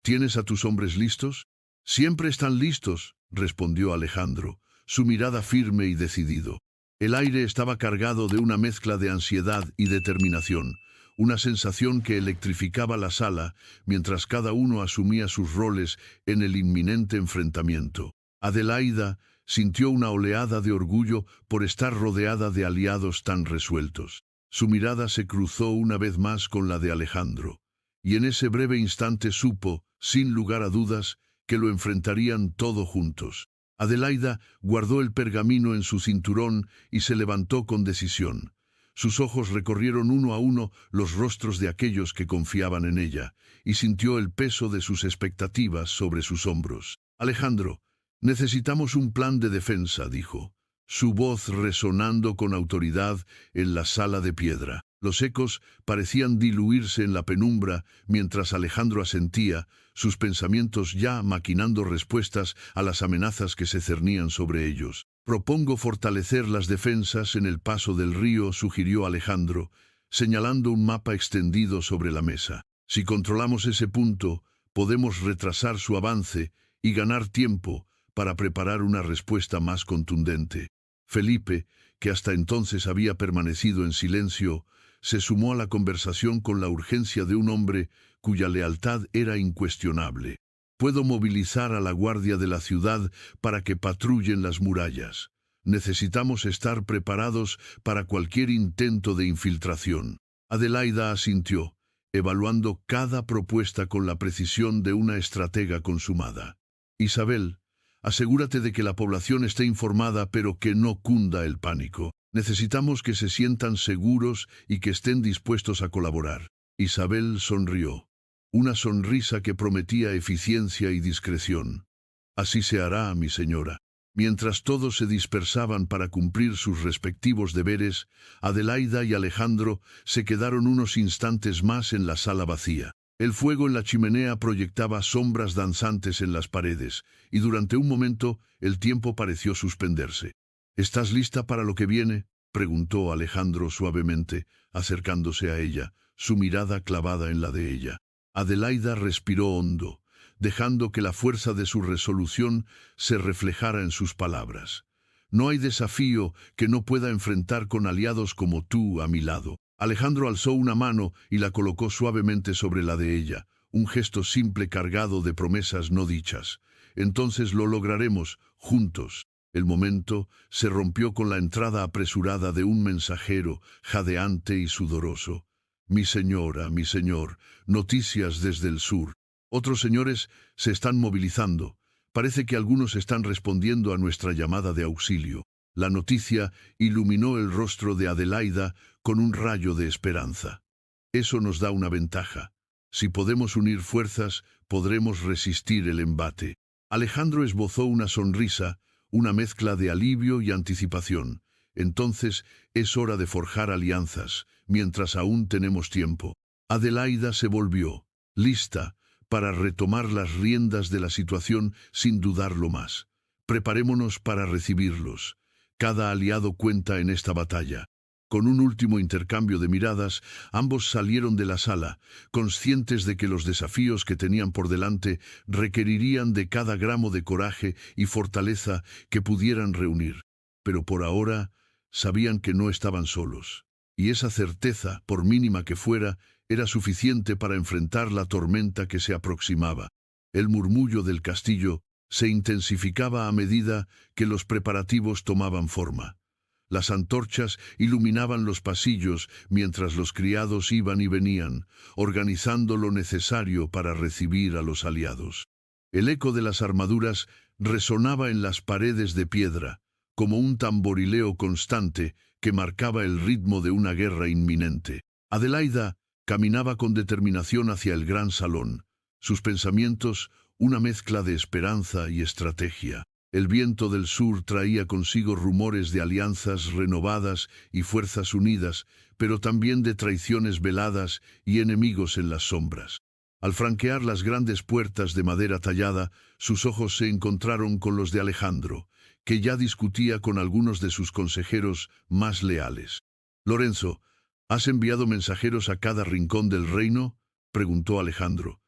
«¿Tienes a tus hombres listos?». «Siempre están listos», respondió Alejandro, su mirada firme y decidido. El aire estaba cargado de una mezcla de ansiedad y determinación, una sensación que electrificaba la sala mientras cada uno asumía sus roles en el inminente enfrentamiento. Adelaida sintió una oleada de orgullo por estar rodeada de aliados tan resueltos. Su mirada se cruzó una vez más con la de Alejandro, y en ese breve instante supo, sin lugar a dudas, que lo enfrentarían todo juntos. Adelaida guardó el pergamino en su cinturón y se levantó con decisión. Sus ojos recorrieron uno a uno los rostros de aquellos que confiaban en ella, y sintió el peso de sus expectativas sobre sus hombros. «Alejandro, Necesitamos un plan de defensa, dijo, su voz resonando con autoridad en la sala de piedra. Los ecos parecían diluirse en la penumbra mientras Alejandro asentía, sus pensamientos ya maquinando respuestas a las amenazas que se cernían sobre ellos. Propongo fortalecer las defensas en el paso del río, sugirió Alejandro, señalando un mapa extendido sobre la mesa. Si controlamos ese punto, podemos retrasar su avance y ganar tiempo para preparar una respuesta más contundente. Felipe, que hasta entonces había permanecido en silencio, se sumó a la conversación con la urgencia de un hombre cuya lealtad era incuestionable. Puedo movilizar a la guardia de la ciudad para que patrullen las murallas. Necesitamos estar preparados para cualquier intento de infiltración. Adelaida asintió, evaluando cada propuesta con la precisión de una estratega consumada. Isabel, asegúrate de que la población esté informada, pero que no cunda el pánico. Necesitamos que se sientan seguros y que estén dispuestos a colaborar. Isabel sonrió, una sonrisa que prometía eficiencia y discreción. Así se hará, mi señora. Mientras todos se dispersaban para cumplir sus respectivos deberes, Adelaida y Alejandro se quedaron unos instantes más en la sala vacía. El fuego en la chimenea proyectaba sombras danzantes en las paredes, y durante un momento el tiempo pareció suspenderse. ¿Estás lista para lo que viene?, preguntó Alejandro suavemente, acercándose a ella, su mirada clavada en la de ella. Adelaida respiró hondo, dejando que la fuerza de su resolución se reflejara en sus palabras. No hay desafío que no pueda enfrentar con aliados como tú a mi lado. Alejandro alzó una mano y la colocó suavemente sobre la de ella, un gesto simple cargado de promesas no dichas. Entonces lo lograremos, juntos. El momento se rompió con la entrada apresurada de un mensajero, jadeante y sudoroso. Mi señora, mi señor, noticias desde el sur. Otros señores se están movilizando. Parece que algunos están respondiendo a nuestra llamada de auxilio. La noticia iluminó el rostro de Adelaida con un rayo de esperanza. Eso nos da una ventaja. Si podemos unir fuerzas, podremos resistir el embate. Alejandro esbozó una sonrisa, una mezcla de alivio y anticipación. Entonces es hora de forjar alianzas, mientras aún tenemos tiempo. Adelaida se volvió, lista, para retomar las riendas de la situación sin dudarlo más. Preparémonos para recibirlos. Cada aliado cuenta en esta batalla. Con un último intercambio de miradas, ambos salieron de la sala, conscientes de que los desafíos que tenían por delante requerirían de cada gramo de coraje y fortaleza que pudieran reunir. Pero por ahora sabían que no estaban solos, y esa certeza, por mínima que fuera, era suficiente para enfrentar la tormenta que se aproximaba. El murmullo del castillo se intensificaba a medida que los preparativos tomaban forma. Las antorchas iluminaban los pasillos mientras los criados iban y venían, organizando lo necesario para recibir a los aliados. El eco de las armaduras resonaba en las paredes de piedra, como un tamborileo constante que marcaba el ritmo de una guerra inminente. Adelaida caminaba con determinación hacia el gran salón, sus pensamientos una mezcla de esperanza y estrategia. El viento del sur traía consigo rumores de alianzas renovadas y fuerzas unidas, pero también de traiciones veladas y enemigos en las sombras. Al franquear las grandes puertas de madera tallada, sus ojos se encontraron con los de Alejandro, que ya discutía con algunos de sus consejeros más leales. «Lorenzo, ¿has enviado mensajeros a cada rincón del reino?», preguntó Alejandro.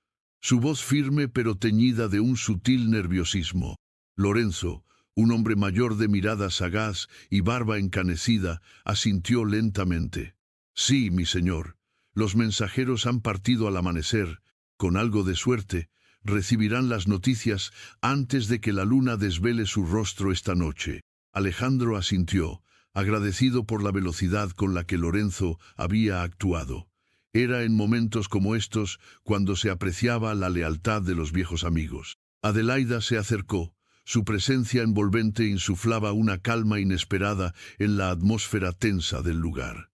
Su voz firme pero teñida de un sutil nerviosismo. Lorenzo, un hombre mayor de mirada sagaz y barba encanecida, asintió lentamente. «Sí, mi señor. Los mensajeros han partido al amanecer. Con algo de suerte, recibirán las noticias antes de que la luna desvele su rostro esta noche». Alejandro asintió, agradecido por la velocidad con la que Lorenzo había actuado. Era en momentos como estos cuando se apreciaba la lealtad de los viejos amigos. Adelaida se acercó. Su presencia envolvente insuflaba una calma inesperada en la atmósfera tensa del lugar.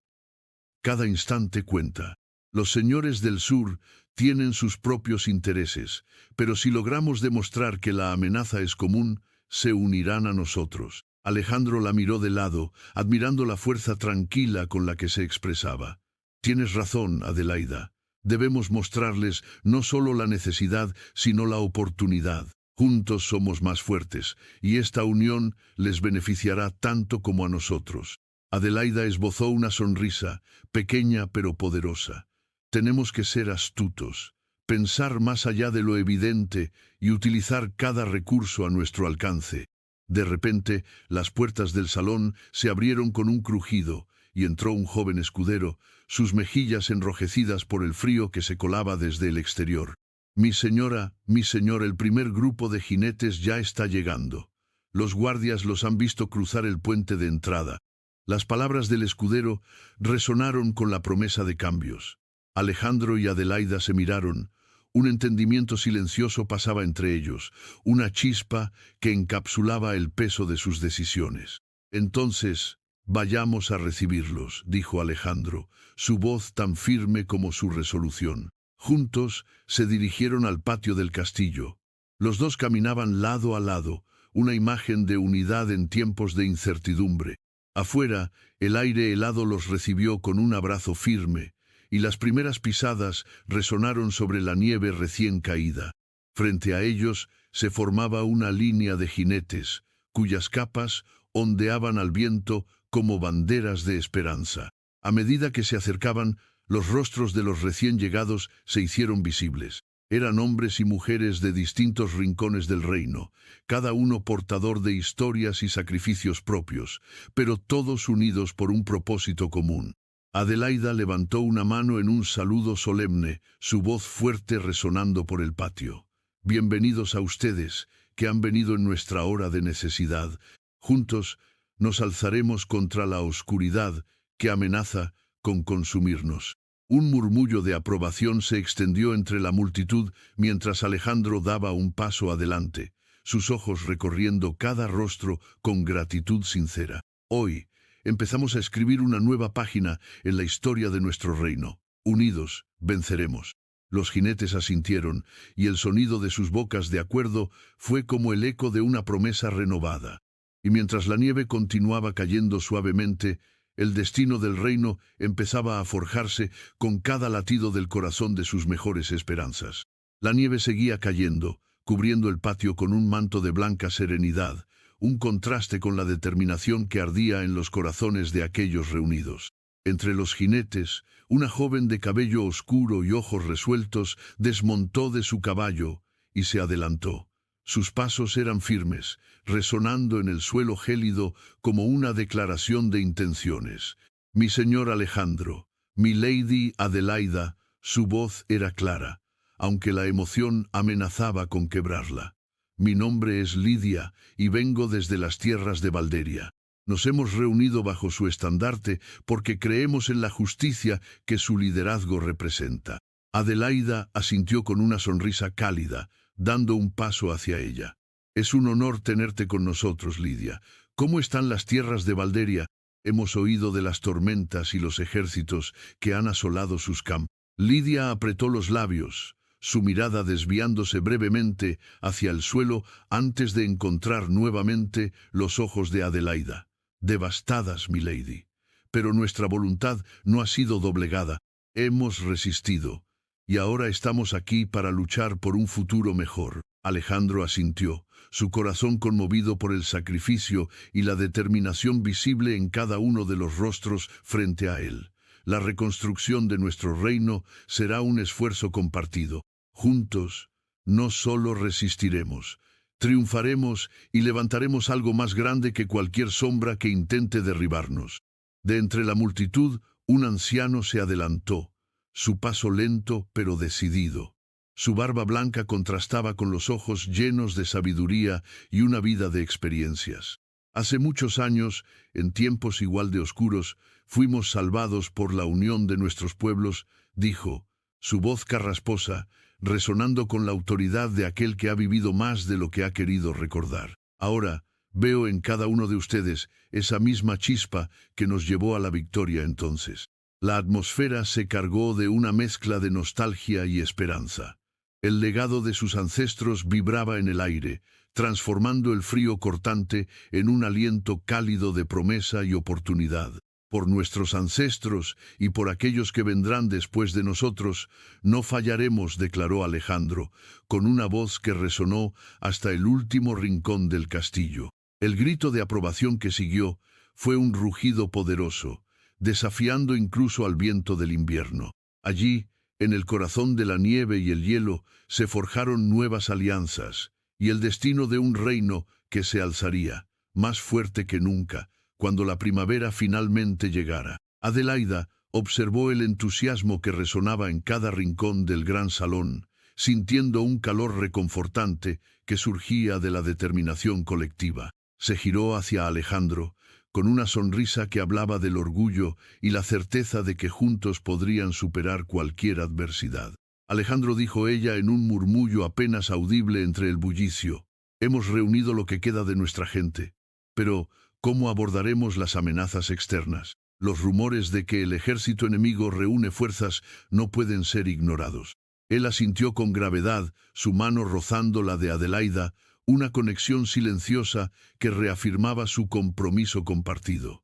Cada instante cuenta. Los señores del sur tienen sus propios intereses, pero si logramos demostrar que la amenaza es común, se unirán a nosotros. Alejandro la miró de lado, admirando la fuerza tranquila con la que se expresaba. Tienes razón, Adelaida. Debemos mostrarles no solo la necesidad, sino la oportunidad. Juntos somos más fuertes, y esta unión les beneficiará tanto como a nosotros. Adelaida esbozó una sonrisa, pequeña pero poderosa. Tenemos que ser astutos, pensar más allá de lo evidente y utilizar cada recurso a nuestro alcance. De repente, las puertas del salón se abrieron con un crujido, y entró un joven escudero, sus mejillas enrojecidas por el frío que se colaba desde el exterior. Mi señor, el primer grupo de jinetes ya está llegando. Los guardias los han visto cruzar el puente de entrada. Las palabras del escudero resonaron con la promesa de cambios. Alejandro y Adelaida se miraron. Un entendimiento silencioso pasaba entre ellos, una chispa que encapsulaba el peso de sus decisiones. Entonces, vayamos a recibirlos, dijo Alejandro, su voz tan firme como su resolución. Juntos se dirigieron al patio del castillo. Los dos caminaban lado a lado, una imagen de unidad en tiempos de incertidumbre. Afuera, el aire helado los recibió con un abrazo firme, y las primeras pisadas resonaron sobre la nieve recién caída. Frente a ellos se formaba una línea de jinetes, cuyas capas ondeaban al viento como banderas de esperanza. A medida que se acercaban, los rostros de los recién llegados se hicieron visibles. Eran hombres y mujeres de distintos rincones del reino, cada uno portador de historias y sacrificios propios, pero todos unidos por un propósito común. Adelaida levantó una mano en un saludo solemne, su voz fuerte resonando por el patio. Bienvenidos a ustedes, que han venido en nuestra hora de necesidad. Juntos nos alzaremos contra la oscuridad que amenaza con consumirnos. Un murmullo de aprobación se extendió entre la multitud mientras Alejandro daba un paso adelante, sus ojos recorriendo cada rostro con gratitud sincera. Hoy empezamos a escribir una nueva página en la historia de nuestro reino. Unidos, venceremos. Los jinetes asintieron, y el sonido de sus bocas de acuerdo fue como el eco de una promesa renovada. Y mientras la nieve continuaba cayendo suavemente, el destino del reino empezaba a forjarse con cada latido del corazón de sus mejores esperanzas. La nieve seguía cayendo, cubriendo el patio con un manto de blanca serenidad, un contraste con la determinación que ardía en los corazones de aquellos reunidos. Entre los jinetes, una joven de cabello oscuro y ojos resueltos desmontó de su caballo y se adelantó. Sus pasos eran firmes, resonando en el suelo gélido como una declaración de intenciones. Mi señor Alejandro, mi lady Adelaida, su voz era clara, aunque la emoción amenazaba con quebrarla. Mi nombre es Lidia y vengo desde las tierras de Valderia. Nos hemos reunido bajo su estandarte porque creemos en la justicia que su liderazgo representa. Adelaida asintió con una sonrisa cálida, dando un paso hacia ella. Es un honor tenerte con nosotros, Lidia. ¿Cómo están las tierras de Valderia? Hemos oído de las tormentas y los ejércitos que han asolado sus campos. Lidia apretó los labios, su mirada desviándose brevemente hacia el suelo antes de encontrar nuevamente los ojos de Adelaida. Devastadas, milady. Pero nuestra voluntad no ha sido doblegada. Hemos resistido. Y ahora estamos aquí para luchar por un futuro mejor. Alejandro asintió, su corazón conmovido por el sacrificio y la determinación visible en cada uno de los rostros frente a él. La reconstrucción de nuestro reino será un esfuerzo compartido. Juntos, no solo resistiremos, triunfaremos y levantaremos algo más grande que cualquier sombra que intente derribarnos. De entre la multitud, un anciano se adelantó, su paso lento pero decidido. Su barba blanca contrastaba con los ojos llenos de sabiduría y una vida de experiencias. Hace muchos años, en tiempos igual de oscuros, fuimos salvados por la unión de nuestros pueblos, dijo, su voz carrasposa, resonando con la autoridad de aquel que ha vivido más de lo que ha querido recordar. Ahora, veo en cada uno de ustedes esa misma chispa que nos llevó a la victoria entonces. La atmósfera se cargó de una mezcla de nostalgia y esperanza. El legado de sus ancestros vibraba en el aire, transformando el frío cortante en un aliento cálido de promesa y oportunidad. Por nuestros ancestros y por aquellos que vendrán después de nosotros, no fallaremos, declaró Alejandro, con una voz que resonó hasta el último rincón del castillo. El grito de aprobación que siguió fue un rugido poderoso, desafiando incluso al viento del invierno. Allí, en el corazón de la nieve y el hielo, se forjaron nuevas alianzas, y el destino de un reino que se alzaría, más fuerte que nunca, cuando la primavera finalmente llegara. Adelaida observó el entusiasmo que resonaba en cada rincón del gran salón, sintiendo un calor reconfortante que surgía de la determinación colectiva. Se giró hacia Alejandro, con una sonrisa que hablaba del orgullo y la certeza de que juntos podrían superar cualquier adversidad. Alejandro, dijo ella en un murmullo apenas audible entre el bullicio, hemos reunido lo que queda de nuestra gente. Pero, ¿cómo abordaremos las amenazas externas? Los rumores de que el ejército enemigo reúne fuerzas no pueden ser ignorados. Él asintió con gravedad, su mano rozando la de Adelaida, una conexión silenciosa que reafirmaba su compromiso compartido.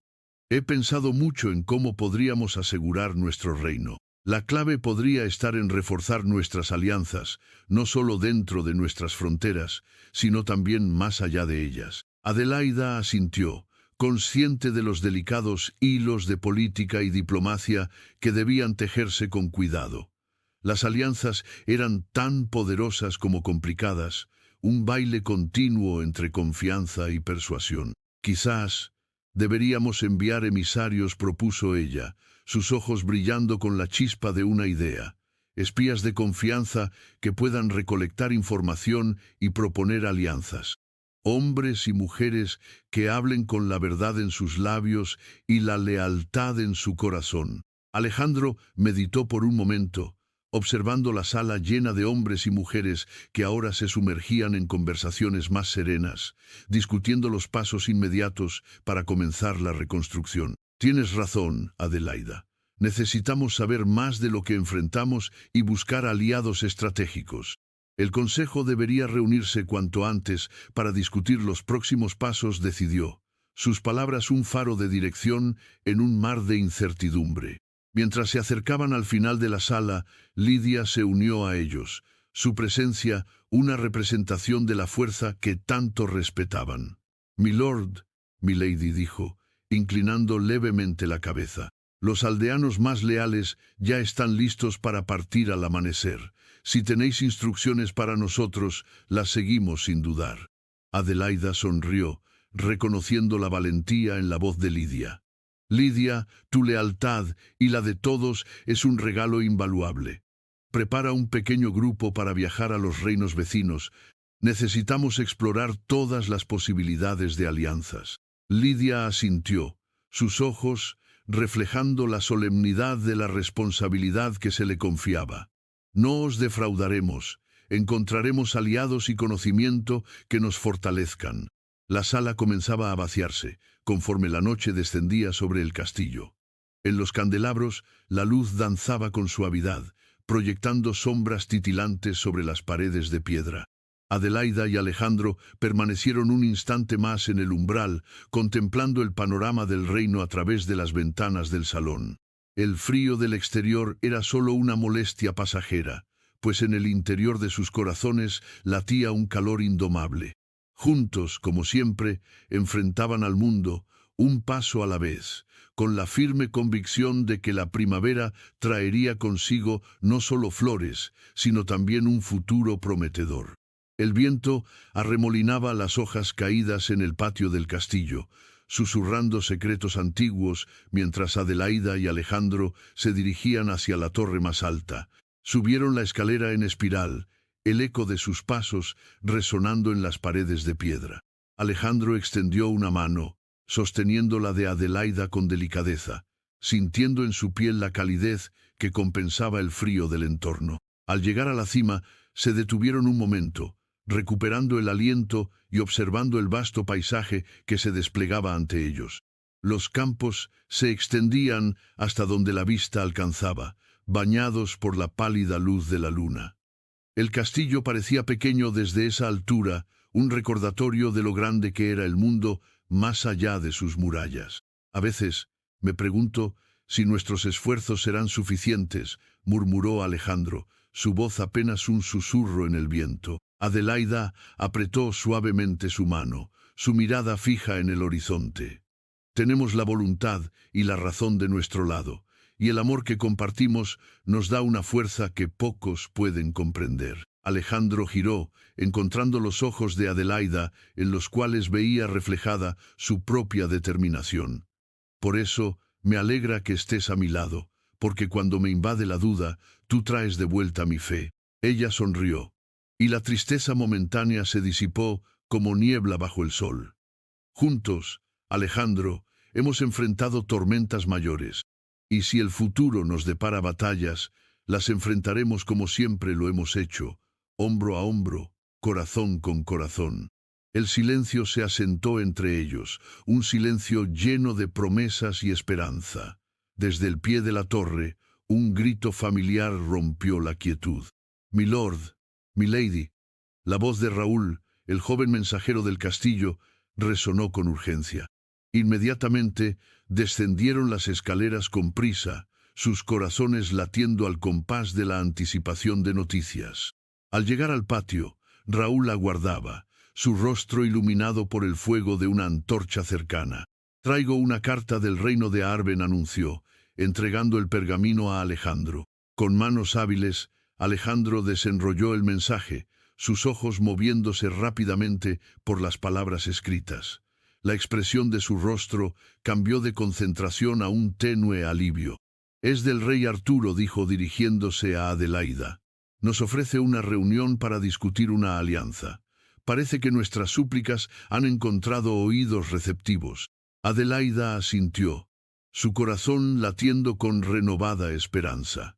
He pensado mucho en cómo podríamos asegurar nuestro reino. La clave podría estar en reforzar nuestras alianzas, no solo dentro de nuestras fronteras, sino también más allá de ellas. Adelaida asintió, consciente de los delicados hilos de política y diplomacia que debían tejerse con cuidado. Las alianzas eran tan poderosas como complicadas, un baile continuo entre confianza y persuasión. Quizás deberíamos enviar emisarios, propuso ella, sus ojos brillando con la chispa de una idea. Espías de confianza que puedan recolectar información y proponer alianzas. Hombres y mujeres que hablen con la verdad en sus labios y la lealtad en su corazón. Alejandro meditó por un momento, observando la sala llena de hombres y mujeres que ahora se sumergían en conversaciones más serenas, discutiendo los pasos inmediatos para comenzar la reconstrucción. Tienes razón, Adelaida. Necesitamos saber más de lo que enfrentamos y buscar aliados estratégicos. El Consejo debería reunirse cuanto antes para discutir los próximos pasos, decidió. Sus palabras un faro de dirección en un mar de incertidumbre. Mientras se acercaban al final de la sala, Lidia se unió a ellos. Su presencia, una representación de la fuerza que tanto respetaban. «Milord», milady dijo, inclinando levemente la cabeza. «Los aldeanos más leales ya están listos para partir al amanecer. Si tenéis instrucciones para nosotros, las seguimos sin dudar». Adelaida sonrió, reconociendo la valentía en la voz de Lidia. «Lidia, tu lealtad y la de todos es un regalo invaluable. Prepara un pequeño grupo para viajar a los reinos vecinos. Necesitamos explorar todas las posibilidades de alianzas». Lidia asintió, sus ojos reflejando la solemnidad de la responsabilidad que se le confiaba. «No os defraudaremos. Encontraremos aliados y conocimiento que nos fortalezcan». La sala comenzaba a vaciarse, conforme la noche descendía sobre el castillo. En los candelabros, la luz danzaba con suavidad, proyectando sombras titilantes sobre las paredes de piedra. Adelaida y Alejandro permanecieron un instante más en el umbral, contemplando el panorama del reino a través de las ventanas del salón. El frío del exterior era solo una molestia pasajera, pues en el interior de sus corazones latía un calor indomable. Juntos, como siempre, enfrentaban al mundo, un paso a la vez, con la firme convicción de que la primavera traería consigo no solo flores, sino también un futuro prometedor. El viento arremolinaba las hojas caídas en el patio del castillo, susurrando secretos antiguos, mientras Adelaida y Alejandro se dirigían hacia la torre más alta. Subieron la escalera en espiral, el eco de sus pasos resonando en las paredes de piedra. Alejandro extendió una mano, sosteniendo la de Adelaida con delicadeza, sintiendo en su piel la calidez que compensaba el frío del entorno. Al llegar a la cima, se detuvieron un momento, recuperando el aliento y observando el vasto paisaje que se desplegaba ante ellos. Los campos se extendían hasta donde la vista alcanzaba, bañados por la pálida luz de la luna. El castillo parecía pequeño desde esa altura, un recordatorio de lo grande que era el mundo más allá de sus murallas. A veces me pregunto si nuestros esfuerzos serán suficientes, murmuró Alejandro, su voz apenas un susurro en el viento. Adelaida apretó suavemente su mano, su mirada fija en el horizonte. Tenemos la voluntad y la razón de nuestro lado, y el amor que compartimos nos da una fuerza que pocos pueden comprender. Alejandro giró, encontrando los ojos de Adelaida, en los cuales veía reflejada su propia determinación. Por eso me alegra que estés a mi lado, porque cuando me invade la duda, tú traes de vuelta mi fe. Ella sonrió, y la tristeza momentánea se disipó como niebla bajo el sol. Juntos, Alejandro, hemos enfrentado tormentas mayores, y si el futuro nos depara batallas, las enfrentaremos como siempre lo hemos hecho, hombro a hombro, corazón con corazón. El silencio se asentó entre ellos, un silencio lleno de promesas y esperanza. Desde el pie de la torre, un grito familiar rompió la quietud. «Milord, milady». La voz de Raúl, el joven mensajero del castillo, resonó con urgencia. Inmediatamente descendieron las escaleras con prisa, sus corazones latiendo al compás de la anticipación de noticias. Al llegar al patio, Raúl aguardaba, su rostro iluminado por el fuego de una antorcha cercana. «Traigo una carta del reino de Arben», anunció, entregando el pergamino a Alejandro. Con manos hábiles, Alejandro desenrolló el mensaje, sus ojos moviéndose rápidamente por las palabras escritas. La expresión de su rostro cambió de concentración a un tenue alivio. «Es del rey Arturo», dijo dirigiéndose a Adelaida. «Nos ofrece una reunión para discutir una alianza. Parece que nuestras súplicas han encontrado oídos receptivos». Adelaida asintió, su corazón latiendo con renovada esperanza.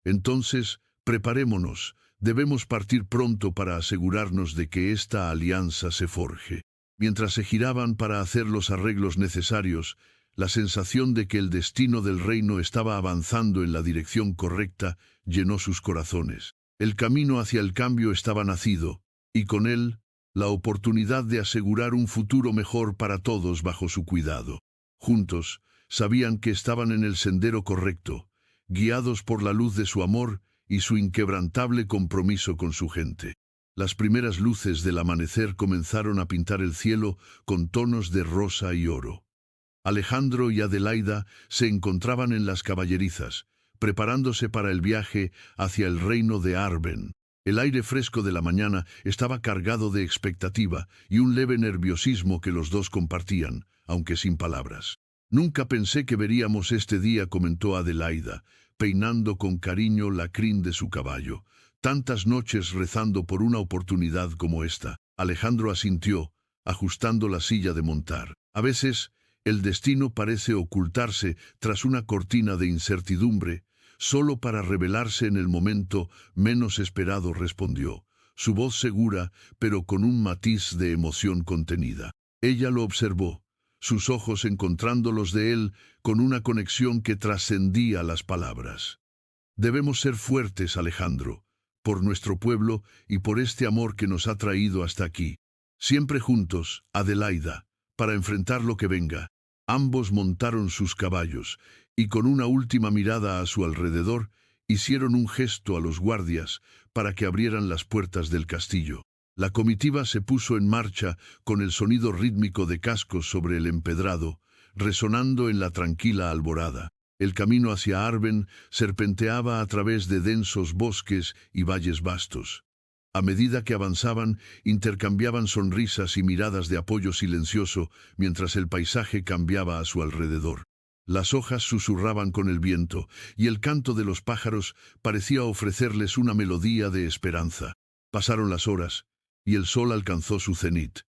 «Entonces, preparémonos, debemos partir pronto para asegurarnos de que esta alianza se forje». Mientras se giraban para hacer los arreglos necesarios, la sensación de que el destino del reino estaba avanzando en la dirección correcta llenó sus corazones. El camino hacia el cambio estaba nacido, y con él, la oportunidad de asegurar un futuro mejor para todos bajo su cuidado. Juntos, sabían que estaban en el sendero correcto, guiados por la luz de su amor y su inquebrantable compromiso con su gente. Las primeras luces del amanecer comenzaron a pintar el cielo con tonos de rosa y oro. Alejandro y Adelaida se encontraban en las caballerizas, preparándose para el viaje hacia el reino de Arben. El aire fresco de la mañana estaba cargado de expectativa y un leve nerviosismo que los dos compartían, aunque sin palabras. «Nunca pensé que veríamos este día», comentó Adelaida, peinando con cariño la crin de su caballo. «Tantas noches rezando por una oportunidad como esta». Alejandro asintió, ajustando la silla de montar. «A veces, el destino parece ocultarse tras una cortina de incertidumbre, solo para revelarse en el momento menos esperado», respondió, su voz segura, pero con un matiz de emoción contenida. Ella lo observó, sus ojos encontrando los de él con una conexión que trascendía las palabras. «Debemos ser fuertes, Alejandro, por nuestro pueblo y por este amor que nos ha traído hasta aquí. Siempre juntos, Adelaida, para enfrentar lo que venga». Ambos montaron sus caballos, y con una última mirada a su alrededor, hicieron un gesto a los guardias para que abrieran las puertas del castillo. La comitiva se puso en marcha con el sonido rítmico de cascos sobre el empedrado, resonando en la tranquila alborada. El camino hacia Arben serpenteaba a través de densos bosques y valles vastos. A medida que avanzaban, intercambiaban sonrisas y miradas de apoyo silencioso mientras el paisaje cambiaba a su alrededor. Las hojas susurraban con el viento, y el canto de los pájaros parecía ofrecerles una melodía de esperanza. Pasaron las horas, y el sol alcanzó su cenit.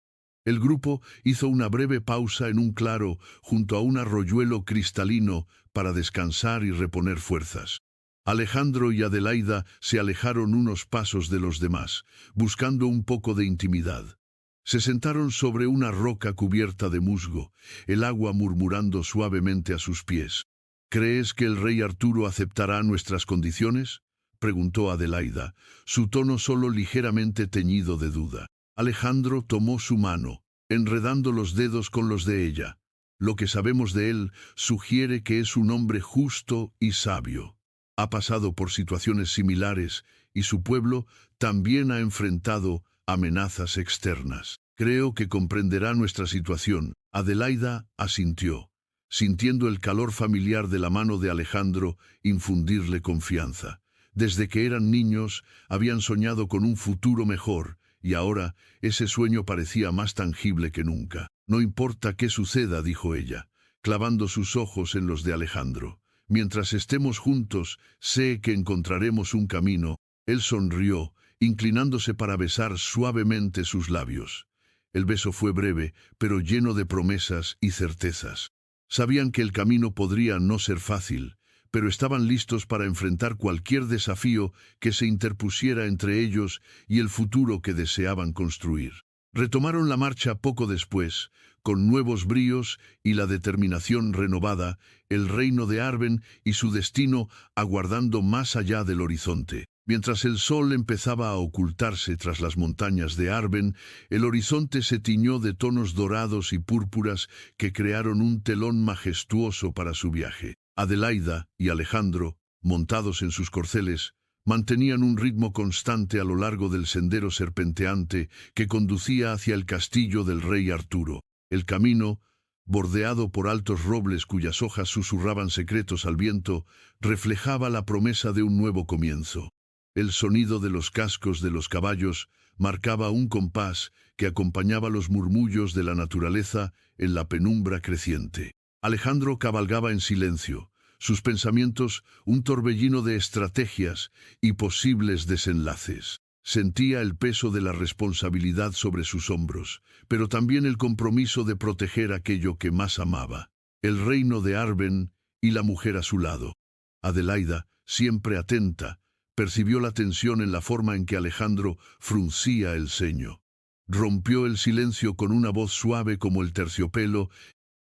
El grupo hizo una breve pausa en un claro junto a un arroyuelo cristalino para descansar y reponer fuerzas. Alejandro y Adelaida se alejaron unos pasos de los demás, buscando un poco de intimidad. Se sentaron sobre una roca cubierta de musgo, el agua murmurando suavemente a sus pies. «¿Crees que el rey Arturo aceptará nuestras condiciones?», preguntó Adelaida, su tono solo ligeramente teñido de duda. Alejandro tomó su mano, enredando los dedos con los de ella. Lo que sabemos de él sugiere que es un hombre justo y sabio. Ha pasado por situaciones similares y su pueblo también ha enfrentado amenazas externas. Creo que comprenderá nuestra situación. Adelaida asintió, sintiendo el calor familiar de la mano de Alejandro infundirle confianza. Desde que eran niños, habían soñado con un futuro mejor, y ahora ese sueño parecía más tangible que nunca. No importa qué suceda, dijo ella, clavando sus ojos en los de Alejandro. Mientras estemos juntos, sé que encontraremos un camino. Él sonrió, inclinándose para besar suavemente sus labios. El beso fue breve, pero lleno de promesas y certezas. Sabían que el camino podría no ser fácil, pero estaban listos para enfrentar cualquier desafío que se interpusiera entre ellos y el futuro que deseaban construir. Retomaron la marcha poco después, con nuevos bríos y la determinación renovada, el reino de Arben y su destino aguardando más allá del horizonte. Mientras el sol empezaba a ocultarse tras las montañas de Arben, el horizonte se tiñó de tonos dorados y púrpuras que crearon un telón majestuoso para su viaje. Adelaida y Alejandro, montados en sus corceles, mantenían un ritmo constante a lo largo del sendero serpenteante que conducía hacia el castillo del rey Arturo. El camino, bordeado por altos robles cuyas hojas susurraban secretos al viento, reflejaba la promesa de un nuevo comienzo. El sonido de los cascos de los caballos marcaba un compás que acompañaba los murmullos de la naturaleza en la penumbra creciente. Alejandro cabalgaba en silencio, sus pensamientos un torbellino de estrategias y posibles desenlaces. Sentía el peso de la responsabilidad sobre sus hombros, pero también el compromiso de proteger aquello que más amaba, el reino de Arben y la mujer a su lado. Adelaida, siempre atenta, percibió la tensión en la forma en que Alejandro fruncía el ceño. Rompió el silencio con una voz suave como el terciopelo.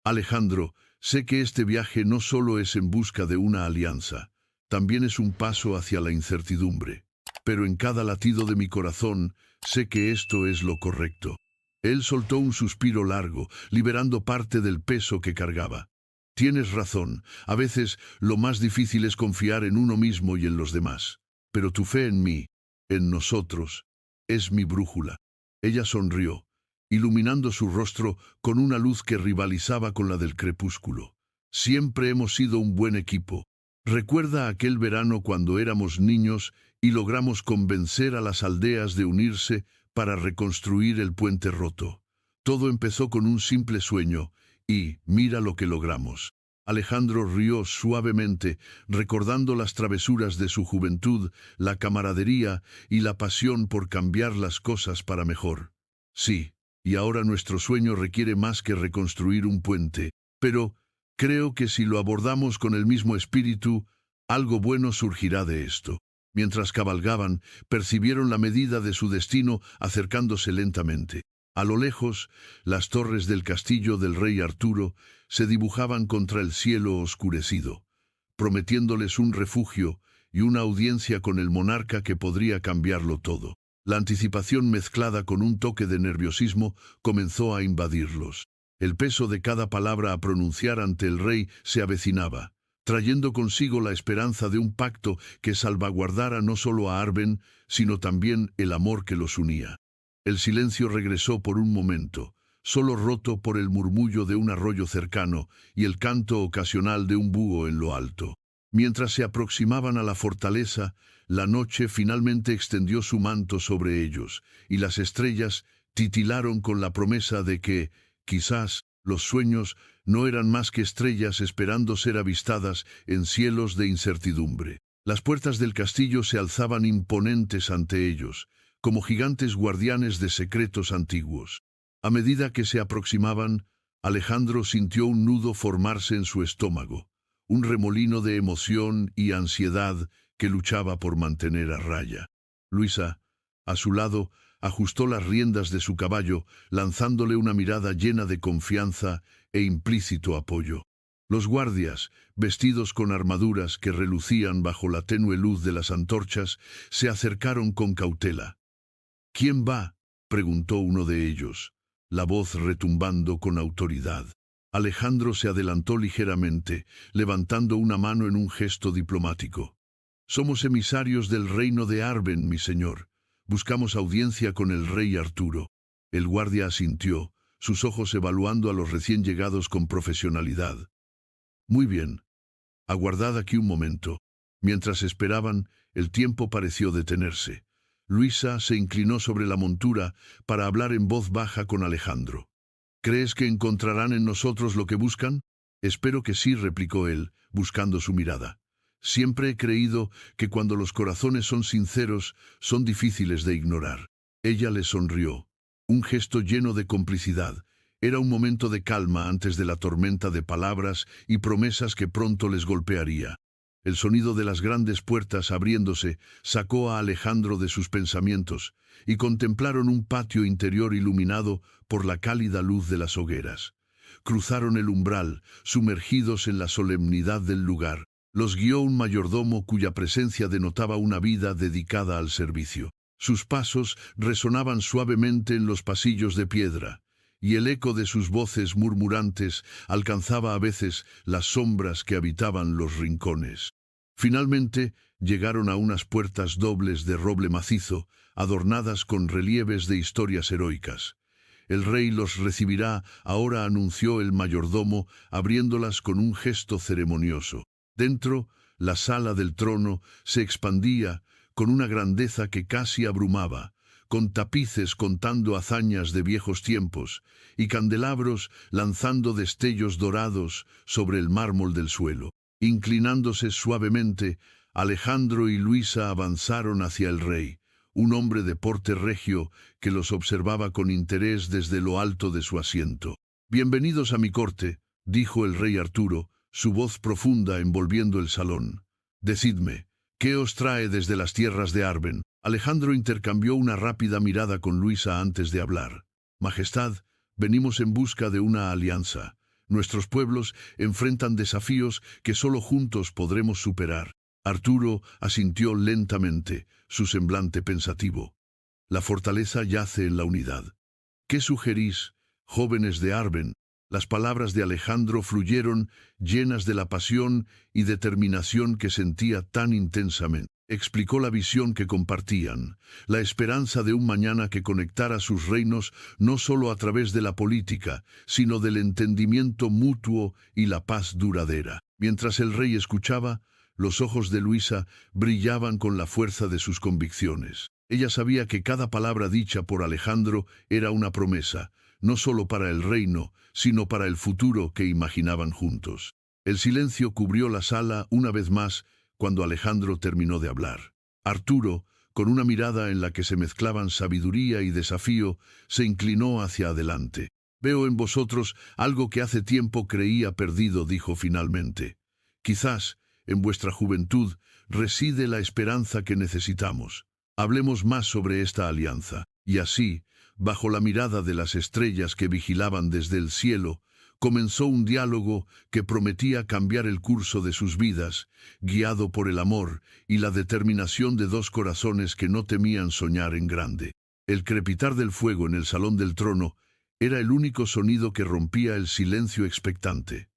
Alejandro, sé que este viaje no solo es en busca de una alianza, también es un paso hacia la incertidumbre. Pero en cada latido de mi corazón sé que esto es lo correcto. Él soltó un suspiro largo, liberando parte del peso que cargaba. Tienes razón, a veces lo más difícil es confiar en uno mismo y en los demás. Pero tu fe en mí, en nosotros, es mi brújula. Ella sonrió, iluminando su rostro con una luz que rivalizaba con la del crepúsculo. Siempre hemos sido un buen equipo. Recuerda aquel verano cuando éramos niños y logramos convencer a las aldeas de unirse para reconstruir el puente roto. Todo empezó con un simple sueño, y mira lo que logramos. Alejandro rió suavemente, recordando las travesuras de su juventud, la camaradería y la pasión por cambiar las cosas para mejor. Sí, y ahora nuestro sueño requiere más que reconstruir un puente, pero creo que si lo abordamos con el mismo espíritu, algo bueno surgirá de esto. Mientras cabalgaban, percibieron la medida de su destino acercándose lentamente. A lo lejos, las torres del castillo del rey Arturo se dibujaban contra el cielo oscurecido, prometiéndoles un refugio y una audiencia con el monarca que podría cambiarlo todo. La anticipación mezclada con un toque de nerviosismo comenzó a invadirlos. El peso de cada palabra a pronunciar ante el rey se avecinaba, trayendo consigo la esperanza de un pacto que salvaguardara no solo a Arben, sino también el amor que los unía. El silencio regresó por un momento, solo roto por el murmullo de un arroyo cercano y el canto ocasional de un búho en lo alto. Mientras se aproximaban a la fortaleza, la noche finalmente extendió su manto sobre ellos, y las estrellas titilaron con la promesa de que, quizás, los sueños no eran más que estrellas esperando ser avistadas en cielos de incertidumbre. Las puertas del castillo se alzaban imponentes ante ellos, como gigantes guardianes de secretos antiguos. A medida que se aproximaban, Alejandro sintió un nudo formarse en su estómago, un remolino de emoción y ansiedad que luchaba por mantener a raya. Luisa, a su lado, ajustó las riendas de su caballo, lanzándole una mirada llena de confianza e implícito apoyo. Los guardias, vestidos con armaduras que relucían bajo la tenue luz de las antorchas, se acercaron con cautela. «¿Quién va?», preguntó uno de ellos, la voz retumbando con autoridad. Alejandro se adelantó ligeramente, levantando una mano en un gesto diplomático. «Somos emisarios del reino de Arben, mi señor. Buscamos audiencia con el rey Arturo». El guardia asintió, sus ojos evaluando a los recién llegados con profesionalidad. «Muy bien. Aguardad aquí un momento». Mientras esperaban, el tiempo pareció detenerse. Luisa se inclinó sobre la montura para hablar en voz baja con Alejandro. «¿Crees que encontrarán en nosotros lo que buscan?». «Espero que sí», replicó él, buscando su mirada. «Siempre he creído que cuando los corazones son sinceros, son difíciles de ignorar». Ella le sonrió, un gesto lleno de complicidad. Era un momento de calma antes de la tormenta de palabras y promesas que pronto les golpearía. El sonido de las grandes puertas abriéndose sacó a Alejandro de sus pensamientos, y contemplaron un patio interior iluminado por la cálida luz de las hogueras. Cruzaron el umbral, sumergidos en la solemnidad del lugar. Los guió un mayordomo cuya presencia denotaba una vida dedicada al servicio. Sus pasos resonaban suavemente en los pasillos de piedra, y el eco de sus voces murmurantes alcanzaba a veces las sombras que habitaban los rincones. Finalmente llegaron a unas puertas dobles de roble macizo, adornadas con relieves de historias heroicas. «El rey los recibirá», ahora anunció el mayordomo, abriéndolas con un gesto ceremonioso. Dentro, la sala del trono se expandía con una grandeza que casi abrumaba, con tapices contando hazañas de viejos tiempos y candelabros lanzando destellos dorados sobre el mármol del suelo. Inclinándose suavemente, Alejandro y Luisa avanzaron hacia el rey, un hombre de porte regio que los observaba con interés desde lo alto de su asiento. «Bienvenidos a mi corte», dijo el rey Arturo, su voz profunda envolviendo el salón. «Decidme, ¿qué os trae desde las tierras de Arben?». Alejandro intercambió una rápida mirada con Luisa antes de hablar. «Majestad, venimos en busca de una alianza. Nuestros pueblos enfrentan desafíos que solo juntos podremos superar». Arturo asintió lentamente, su semblante pensativo. «La fortaleza yace en la unidad. ¿Qué sugerís, jóvenes de Arben?». Las palabras de Alejandro fluyeron llenas de la pasión y determinación que sentía tan intensamente. Explicó la visión que compartían, la esperanza de un mañana que conectara sus reinos no solo a través de la política, sino del entendimiento mutuo y la paz duradera. Mientras el rey escuchaba, los ojos de Luisa brillaban con la fuerza de sus convicciones. Ella sabía que cada palabra dicha por Alejandro era una promesa, no solo para el reino, sino para el futuro que imaginaban juntos. El silencio cubrió la sala una vez más cuando Alejandro terminó de hablar. Arturo, con una mirada en la que se mezclaban sabiduría y desafío, se inclinó hacia adelante. «Veo en vosotros algo que hace tiempo creía perdido», dijo finalmente. «Quizás, en vuestra juventud, reside la esperanza que necesitamos. Hablemos más sobre esta alianza». Y así, bajo la mirada de las estrellas que vigilaban desde el cielo, comenzó un diálogo que prometía cambiar el curso de sus vidas, guiado por el amor y la determinación de dos corazones que no temían soñar en grande. El crepitar del fuego en el salón del trono era el único sonido que rompía el silencio expectante.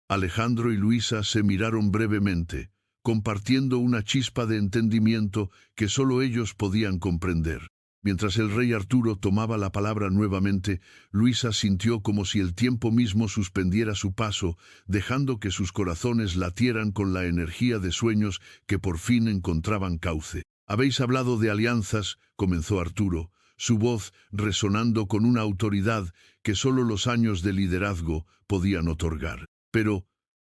Alejandro y Luisa se miraron brevemente, compartiendo una chispa de entendimiento que solo ellos podían comprender. Mientras el rey Arturo tomaba la palabra nuevamente, Luisa sintió como si el tiempo mismo suspendiera su paso, dejando que sus corazones latieran con la energía de sueños que por fin encontraban cauce. «Habéis hablado de alianzas», comenzó Arturo, su voz resonando con una autoridad que solo los años de liderazgo podían otorgar. «Pero,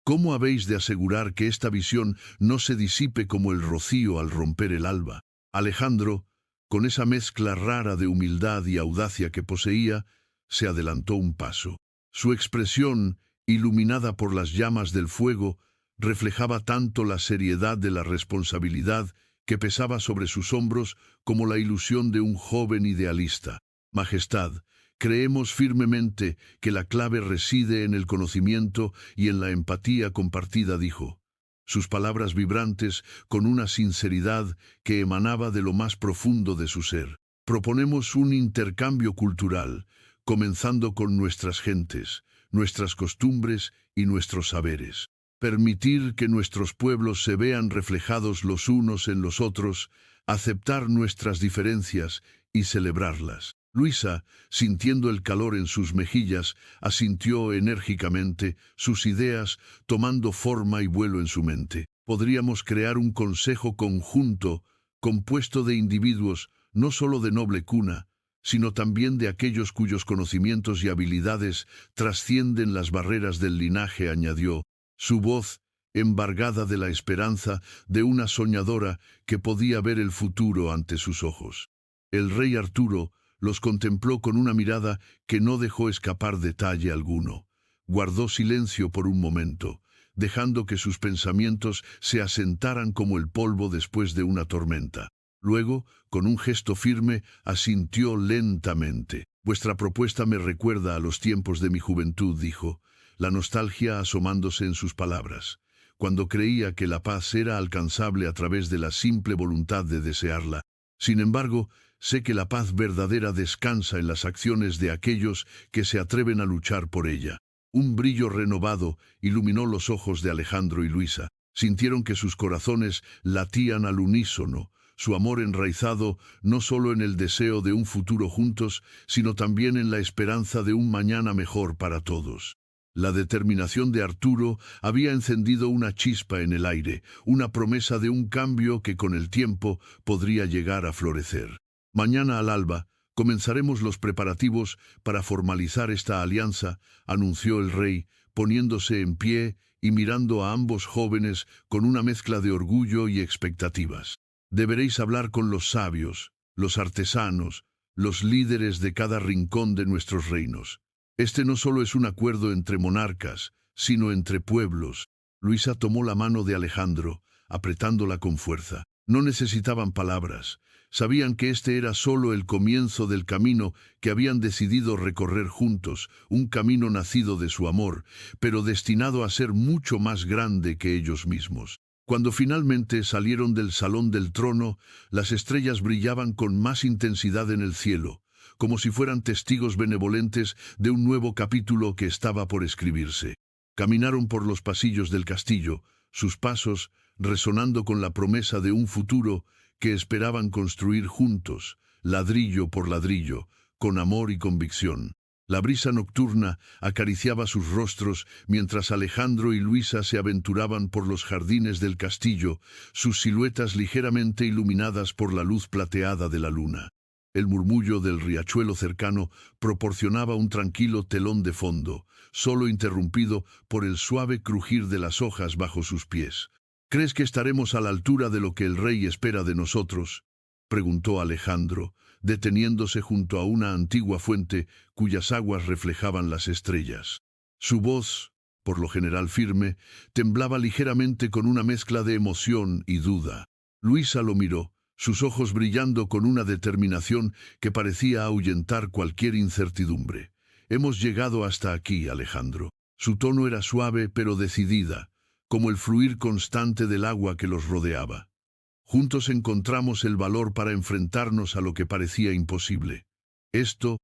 ¿cómo habéis de asegurar que esta visión no se disipe como el rocío al romper el alba?». Alejandro, con esa mezcla rara de humildad y audacia que poseía, se adelantó un paso. Su expresión, iluminada por las llamas del fuego, reflejaba tanto la seriedad de la responsabilidad que pesaba sobre sus hombros como la ilusión de un joven idealista. «Majestad, Creemos firmemente que la clave reside en el conocimiento y en la empatía compartida, dijo. Sus palabras vibrantes con una sinceridad que emanaba de lo más profundo de su ser. Proponemos un intercambio cultural, comenzando con nuestras gentes, nuestras costumbres y nuestros saberes. Permitir que nuestros pueblos se vean reflejados los unos en los otros, aceptar nuestras diferencias y celebrarlas. Luisa, sintiendo el calor en sus mejillas, asintió enérgicamente, sus ideas tomando forma y vuelo en su mente. Podríamos crear un consejo conjunto, compuesto de individuos no solo de noble cuna, sino también de aquellos cuyos conocimientos y habilidades trascienden las barreras del linaje, añadió, su voz embargada de la esperanza de una soñadora que podía ver el futuro ante sus ojos. El rey Arturo los contempló con una mirada que no dejó escapar detalle alguno. Guardó silencio por un momento, dejando que sus pensamientos se asentaran como el polvo después de una tormenta. Luego, con un gesto firme, asintió lentamente. Vuestra propuesta me recuerda a los tiempos de mi juventud, dijo, la nostalgia asomándose en sus palabras, cuando creía que la paz era alcanzable a través de la simple voluntad de desearla. Sin embargo, sé que la paz verdadera descansa en las acciones de aquellos que se atreven a luchar por ella. Un brillo renovado iluminó los ojos de Alejandro y Luisa. Sintieron que sus corazones latían al unísono, su amor enraizado no solo en el deseo de un futuro juntos, sino también en la esperanza de un mañana mejor para todos. La determinación de Arturo había encendido una chispa en el aire, una promesa de un cambio que con el tiempo podría llegar a florecer. Mañana al alba comenzaremos los preparativos para formalizar esta alianza, anunció el rey, poniéndose en pie y mirando a ambos jóvenes con una mezcla de orgullo y expectativas. Deberéis hablar con los sabios, los artesanos, los líderes de cada rincón de nuestros reinos. Este no solo es un acuerdo entre monarcas, sino entre pueblos. Luisa tomó la mano de Alejandro, apretándola con fuerza. No necesitaban palabras. Sabían que este era solo el comienzo del camino que habían decidido recorrer juntos, un camino nacido de su amor, pero destinado a ser mucho más grande que ellos mismos. Cuando finalmente salieron del salón del trono, las estrellas brillaban con más intensidad en el cielo, como si fueran testigos benevolentes de un nuevo capítulo que estaba por escribirse. Caminaron por los pasillos del castillo, sus pasos resonando con la promesa de un futuro que esperaban construir juntos, ladrillo por ladrillo, con amor y convicción. La brisa nocturna acariciaba sus rostros mientras Alejandro y Luisa se aventuraban por los jardines del castillo, sus siluetas ligeramente iluminadas por la luz plateada de la luna. El murmullo del riachuelo cercano proporcionaba un tranquilo telón de fondo, solo interrumpido por el suave crujir de las hojas bajo sus pies. ¿Crees que estaremos a la altura de lo que el rey espera de nosotros?, preguntó Alejandro, deteniéndose junto a una antigua fuente cuyas aguas reflejaban las estrellas. Su voz, por lo general firme, temblaba ligeramente con una mezcla de emoción y duda. Luisa lo miró, sus ojos brillando con una determinación que parecía ahuyentar cualquier incertidumbre. Hemos llegado hasta aquí, Alejandro. Su tono era suave pero decidida, como el fluir constante del agua que los rodeaba. Juntos encontramos el valor para enfrentarnos a lo que parecía imposible. Esto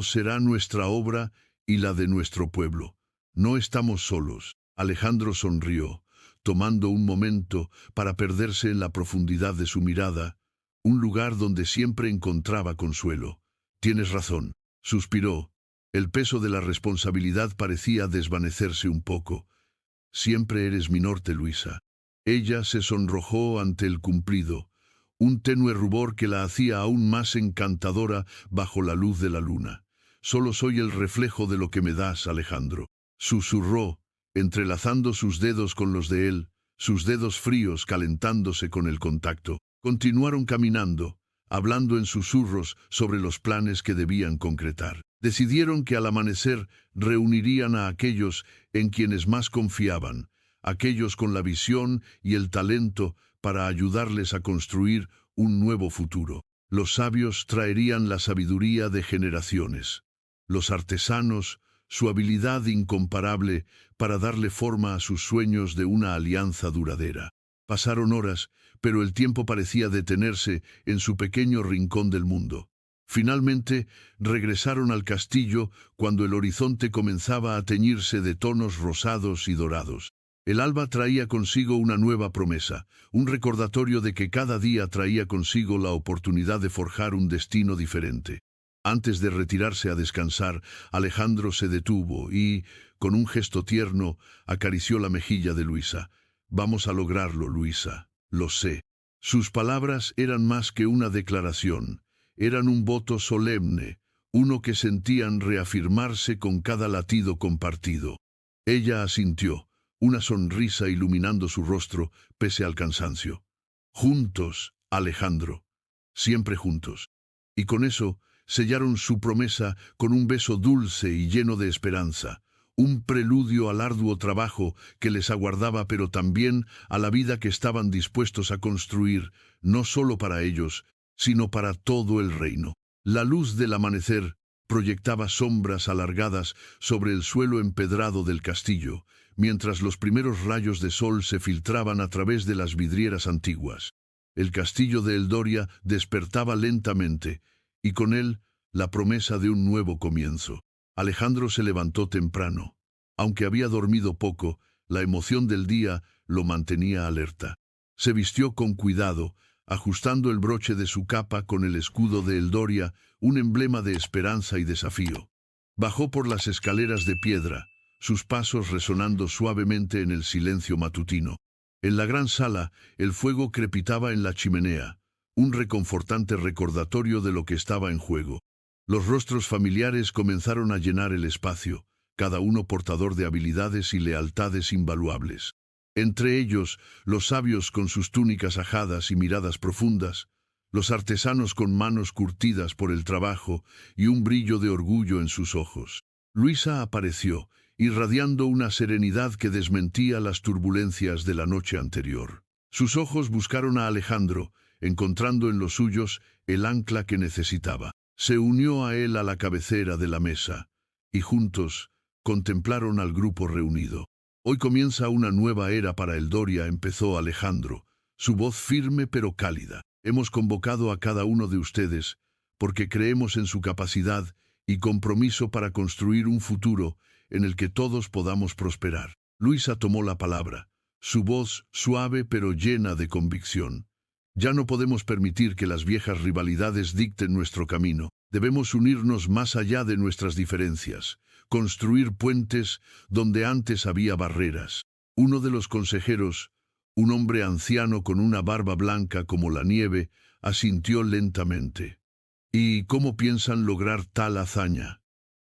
será nuestra obra y la de nuestro pueblo. No estamos solos. Alejandro sonrió, tomando un momento para perderse en la profundidad de su mirada, un lugar donde siempre encontraba consuelo. Tienes razón, suspiró. El peso de la responsabilidad parecía desvanecerse un poco. Siempre eres mi norte, Luisa. Ella se sonrojó ante el cumplido, un tenue rubor que la hacía aún más encantadora bajo la luz de la luna. Solo soy el reflejo de lo que me das, Alejandro. Susurró, entrelazando sus dedos con los de él, sus dedos fríos calentándose con el contacto. Continuaron caminando, hablando en susurros sobre los planes que debían concretar. Decidieron que al amanecer reunirían a aquellos en quienes más confiaban, aquellos con la visión y el talento para ayudarles a construir un nuevo futuro. Los sabios traerían la sabiduría de generaciones. los artesanos, su habilidad incomparable para darle forma a sus sueños de una alianza duradera. Pasaron horas, pero el tiempo parecía detenerse en su pequeño rincón del mundo. Finalmente, regresaron al castillo cuando el horizonte comenzaba a teñirse de tonos rosados y dorados. El alba traía consigo una nueva promesa, un recordatorio de que cada día traía consigo la oportunidad de forjar un destino diferente. Antes de retirarse a descansar, Alejandro se detuvo y, con un gesto tierno, acarició la mejilla de Luisa. «Vamos a lograrlo, Luisa, lo sé». Sus palabras eran más que una declaración, eran un voto solemne, uno que sentían reafirmarse con cada latido compartido. Ella asintió, una sonrisa iluminando su rostro pese al cansancio. «Juntos, Alejandro, siempre juntos». Y con eso sellaron su promesa con un beso dulce y lleno de esperanza, un preludio al arduo trabajo que les aguardaba, pero también a la vida que estaban dispuestos a construir, no solo para ellos, sino para todo el reino. La luz del amanecer proyectaba sombras alargadas sobre el suelo empedrado del castillo, mientras los primeros rayos de sol se filtraban a través de las vidrieras antiguas. El castillo de Eldoria despertaba lentamente, y con él la promesa de un nuevo comienzo. Alejandro se levantó temprano. Aunque había dormido poco, la emoción del día lo mantenía alerta. Se vistió con cuidado, ajustando el broche de su capa con el escudo de Eldoria, un emblema de esperanza y desafío. Bajó por las escaleras de piedra, sus pasos resonando suavemente en el silencio matutino. En la gran sala, el fuego crepitaba en la chimenea, un reconfortante recordatorio de lo que estaba en juego. Los rostros familiares comenzaron a llenar el espacio, cada uno portador de habilidades y lealtades invaluables. Entre ellos, los sabios con sus túnicas ajadas y miradas profundas, los artesanos con manos curtidas por el trabajo y un brillo de orgullo en sus ojos. Luisa apareció, irradiando una serenidad que desmentía las turbulencias de la noche anterior. Sus ojos buscaron a Alejandro, encontrando en los suyos el ancla que necesitaba. Se unió a él a la cabecera de la mesa, y juntos contemplaron al grupo reunido. «Hoy comienza una nueva era para Eldoria», empezó Alejandro, su voz firme pero cálida. «Hemos convocado a cada uno de ustedes porque creemos en su capacidad y compromiso para construir un futuro en el que todos podamos prosperar». Luisa tomó la palabra, su voz suave pero llena de convicción. «Ya no podemos permitir que las viejas rivalidades dicten nuestro camino. Debemos unirnos más allá de nuestras diferencias, construir puentes donde antes había barreras». Uno de los consejeros, un hombre anciano con una barba blanca como la nieve, asintió lentamente. «¿Y cómo piensan lograr tal hazaña?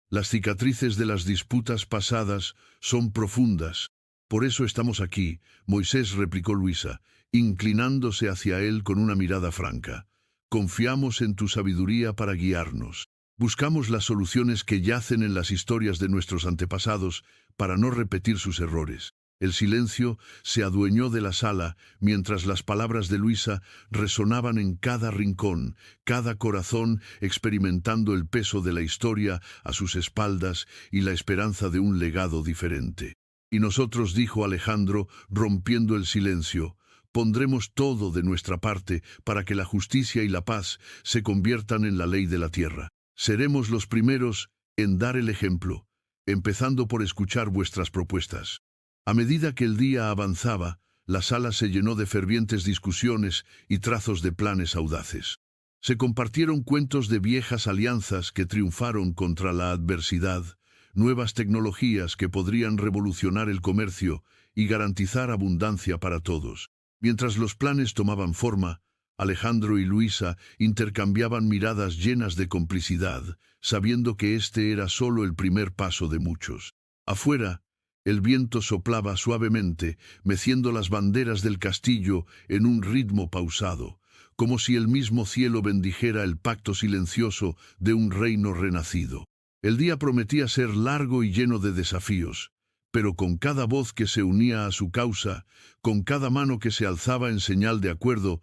Las cicatrices de las disputas pasadas son profundas. Por eso estamos aquí», Moisés, replicó Luisa, inclinándose hacia él con una mirada franca. «Confiamos en tu sabiduría para guiarnos. Buscamos las soluciones que yacen en las historias de nuestros antepasados para no repetir sus errores». El silencio se adueñó de la sala mientras las palabras de Luisa resonaban en cada rincón, cada corazón experimentando el peso de la historia a sus espaldas y la esperanza de un legado diferente. «Y nosotros», dijo Alejandro, rompiendo el silencio, «pondremos todo de nuestra parte para que la justicia y la paz se conviertan en la ley de la tierra. Seremos los primeros en dar el ejemplo, empezando por escuchar vuestras propuestas». A medida que el día avanzaba, la sala se llenó de fervientes discusiones y trazos de planes audaces. Se compartieron cuentos de viejas alianzas que triunfaron contra la adversidad, nuevas tecnologías que podrían revolucionar el comercio y garantizar abundancia para todos. Mientras los planes tomaban forma, Alejandro y Luisa intercambiaban miradas llenas de complicidad, sabiendo que este era solo el primer paso de muchos. Afuera, el viento soplaba suavemente, meciendo las banderas del castillo en un ritmo pausado, como si el mismo cielo bendijera el pacto silencioso de un reino renacido. El día prometía ser largo y lleno de desafíos, pero con cada voz que se unía a su causa, con cada mano que se alzaba en señal de acuerdo,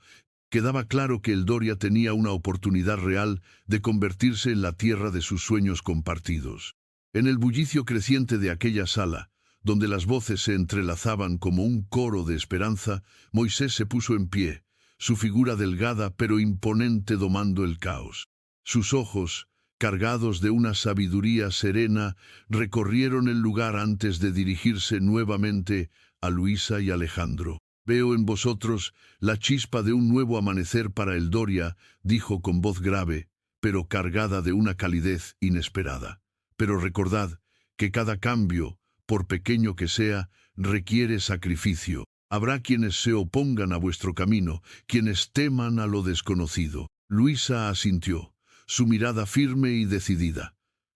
Quedaba claro que el Doria tenía una oportunidad real de convertirse en la tierra de sus sueños compartidos. En el bullicio creciente de aquella sala, donde las voces se entrelazaban como un coro de esperanza, Moisés se puso en pie, su figura delgada pero imponente domando el caos. Sus ojos, cargados de una sabiduría serena, recorrieron el lugar antes de dirigirse nuevamente a Luisa y Alejandro. «Veo en vosotros la chispa de un nuevo amanecer para el Doria», dijo con voz grave, pero cargada de una calidez inesperada. «Pero recordad que cada cambio, por pequeño que sea, requiere sacrificio. Habrá quienes se opongan a vuestro camino, quienes teman a lo desconocido». Luisa asintió, su mirada firme y decidida.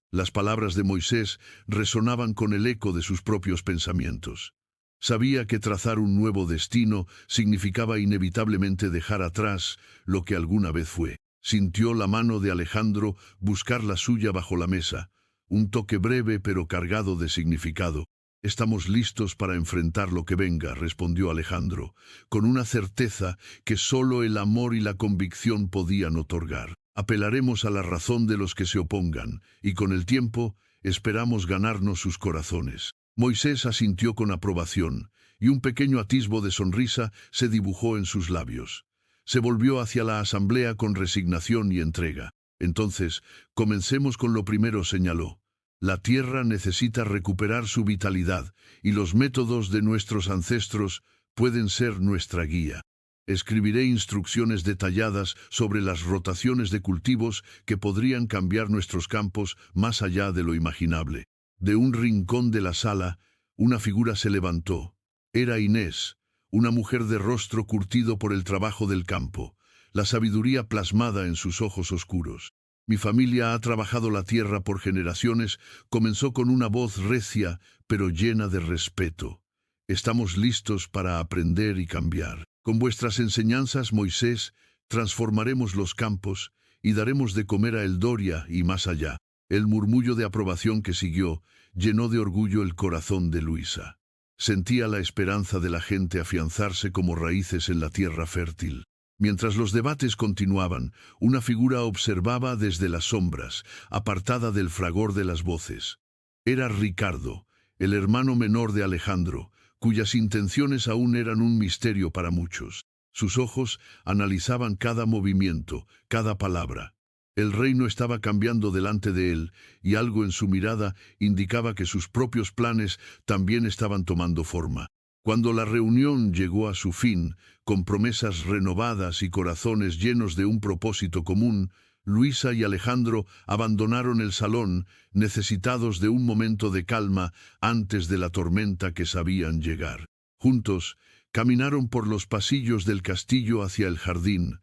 Las palabras de Moisés resonaban con el eco de sus propios pensamientos. Sabía que trazar un nuevo destino significaba inevitablemente dejar atrás lo que alguna vez fue. Sintió la mano de Alejandro buscar la suya bajo la mesa, un toque breve pero cargado de significado. «Estamos listos para enfrentar lo que venga», respondió Alejandro, con una certeza que solo el amor y la convicción podían otorgar. «Apelaremos a la razón de los que se opongan, y con el tiempo esperamos ganarnos sus corazones». Moisés asintió con aprobación, y un pequeño atisbo de sonrisa se dibujó en sus labios. Se volvió hacia la asamblea con resignación y entrega. «Entonces, comencemos con lo primero», señaló. «La tierra necesita recuperar su vitalidad, y los métodos de nuestros ancestros pueden ser nuestra guía. Escribiré instrucciones detalladas sobre las rotaciones de cultivos que podrían cambiar nuestros campos más allá de lo imaginable». De un rincón de la sala, una figura se levantó. Era Inés, una mujer de rostro curtido por el trabajo del campo, la sabiduría plasmada en sus ojos oscuros. «Mi familia ha trabajado la tierra por generaciones», comenzó con una voz recia, pero llena de respeto. «Estamos listos para aprender y cambiar. Con vuestras enseñanzas, Moisés, transformaremos los campos y daremos de comer a el Doria y más allá». El murmullo de aprobación que siguió llenó de orgullo el corazón de Luisa. Sentía la esperanza de la gente afianzarse como raíces en la tierra fértil. Mientras los debates continuaban, una figura observaba desde las sombras, apartada del fragor de las voces. Era Ricardo, el hermano menor de Alejandro, cuyas intenciones aún eran un misterio para muchos. Sus ojos analizaban cada movimiento, cada palabra. El reino estaba cambiando delante de él, y algo en su mirada indicaba que sus propios planes también estaban tomando forma. Cuando la reunión llegó a su fin, con promesas renovadas y corazones llenos de un propósito común, Luisa y Alejandro abandonaron el salón, necesitados de un momento de calma antes de la tormenta que sabían llegar. Juntos, caminaron por los pasillos del castillo hacia el jardín,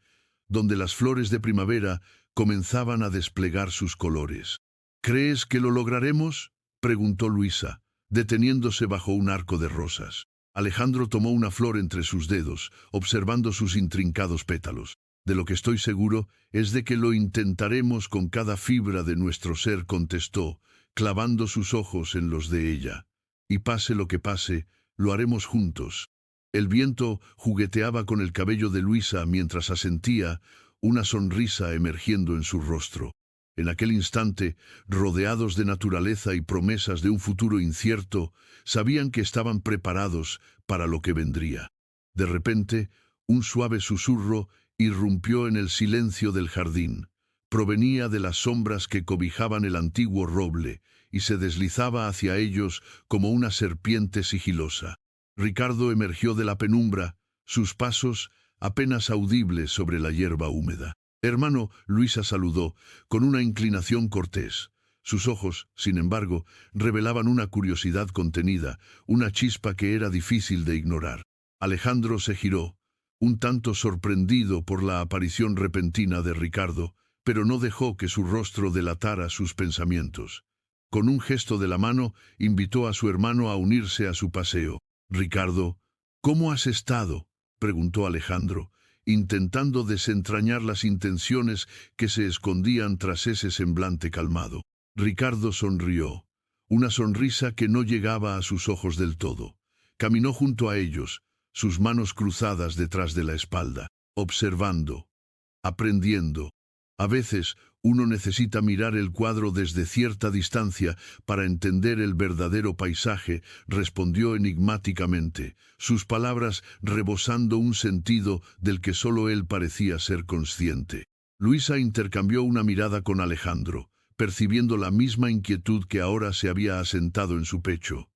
donde las flores de primavera comenzaban a desplegar sus colores. «¿Crees que lo lograremos?», preguntó Luisa, deteniéndose bajo un arco de rosas. Alejandro tomó una flor entre sus dedos, observando sus intrincados pétalos. «De lo que estoy seguro es de que lo intentaremos con cada fibra de nuestro ser», contestó, clavando sus ojos en los de ella. «Y pase lo que pase, lo haremos juntos». El viento jugueteaba con el cabello de Luisa mientras asentía, una sonrisa emergiendo en su rostro. En aquel instante, rodeados de naturaleza y promesas de un futuro incierto, sabían que estaban preparados para lo que vendría. De repente, un suave susurro irrumpió en el silencio del jardín. Provenía de las sombras que cobijaban el antiguo roble y se deslizaba hacia ellos como una serpiente sigilosa. Ricardo emergió de la penumbra, sus pasos apenas audibles sobre la hierba húmeda. «Hermano», Luisa saludó, con una inclinación cortés. Sus ojos, sin embargo, revelaban una curiosidad contenida, una chispa que era difícil de ignorar. Alejandro se giró, un tanto sorprendido por la aparición repentina de Ricardo, pero no dejó que su rostro delatara sus pensamientos. Con un gesto de la mano, invitó a su hermano a unirse a su paseo. «Ricardo, ¿cómo has estado?», preguntó Alejandro, intentando desentrañar las intenciones que se escondían tras ese semblante calmado. Ricardo sonrió, una sonrisa que no llegaba a sus ojos del todo. Caminó junto a ellos, sus manos cruzadas detrás de la espalda. observando, aprendiendo. A veces, uno necesita mirar el cuadro desde cierta distancia para entender el verdadero paisaje, respondió enigmáticamente, sus palabras rebosando un sentido del que solo él parecía ser consciente. Luisa intercambió una mirada con Alejandro, percibiendo la misma inquietud que ahora se había asentado en su pecho.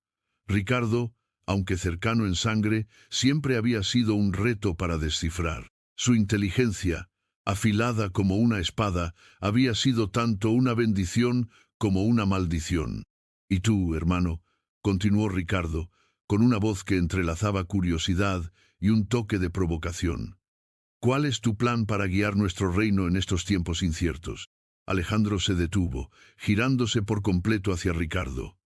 Ricardo, aunque cercano en sangre, siempre había sido un reto para descifrar. Su inteligencia, afilada como una espada, había sido tanto una bendición como una maldición. «Y tú, hermano», continuó Ricardo, con una voz que entrelazaba curiosidad y un toque de provocación. «¿Cuál es tu plan para guiar nuestro reino en estos tiempos inciertos?» Alejandro se detuvo, girándose por completo hacia Ricardo.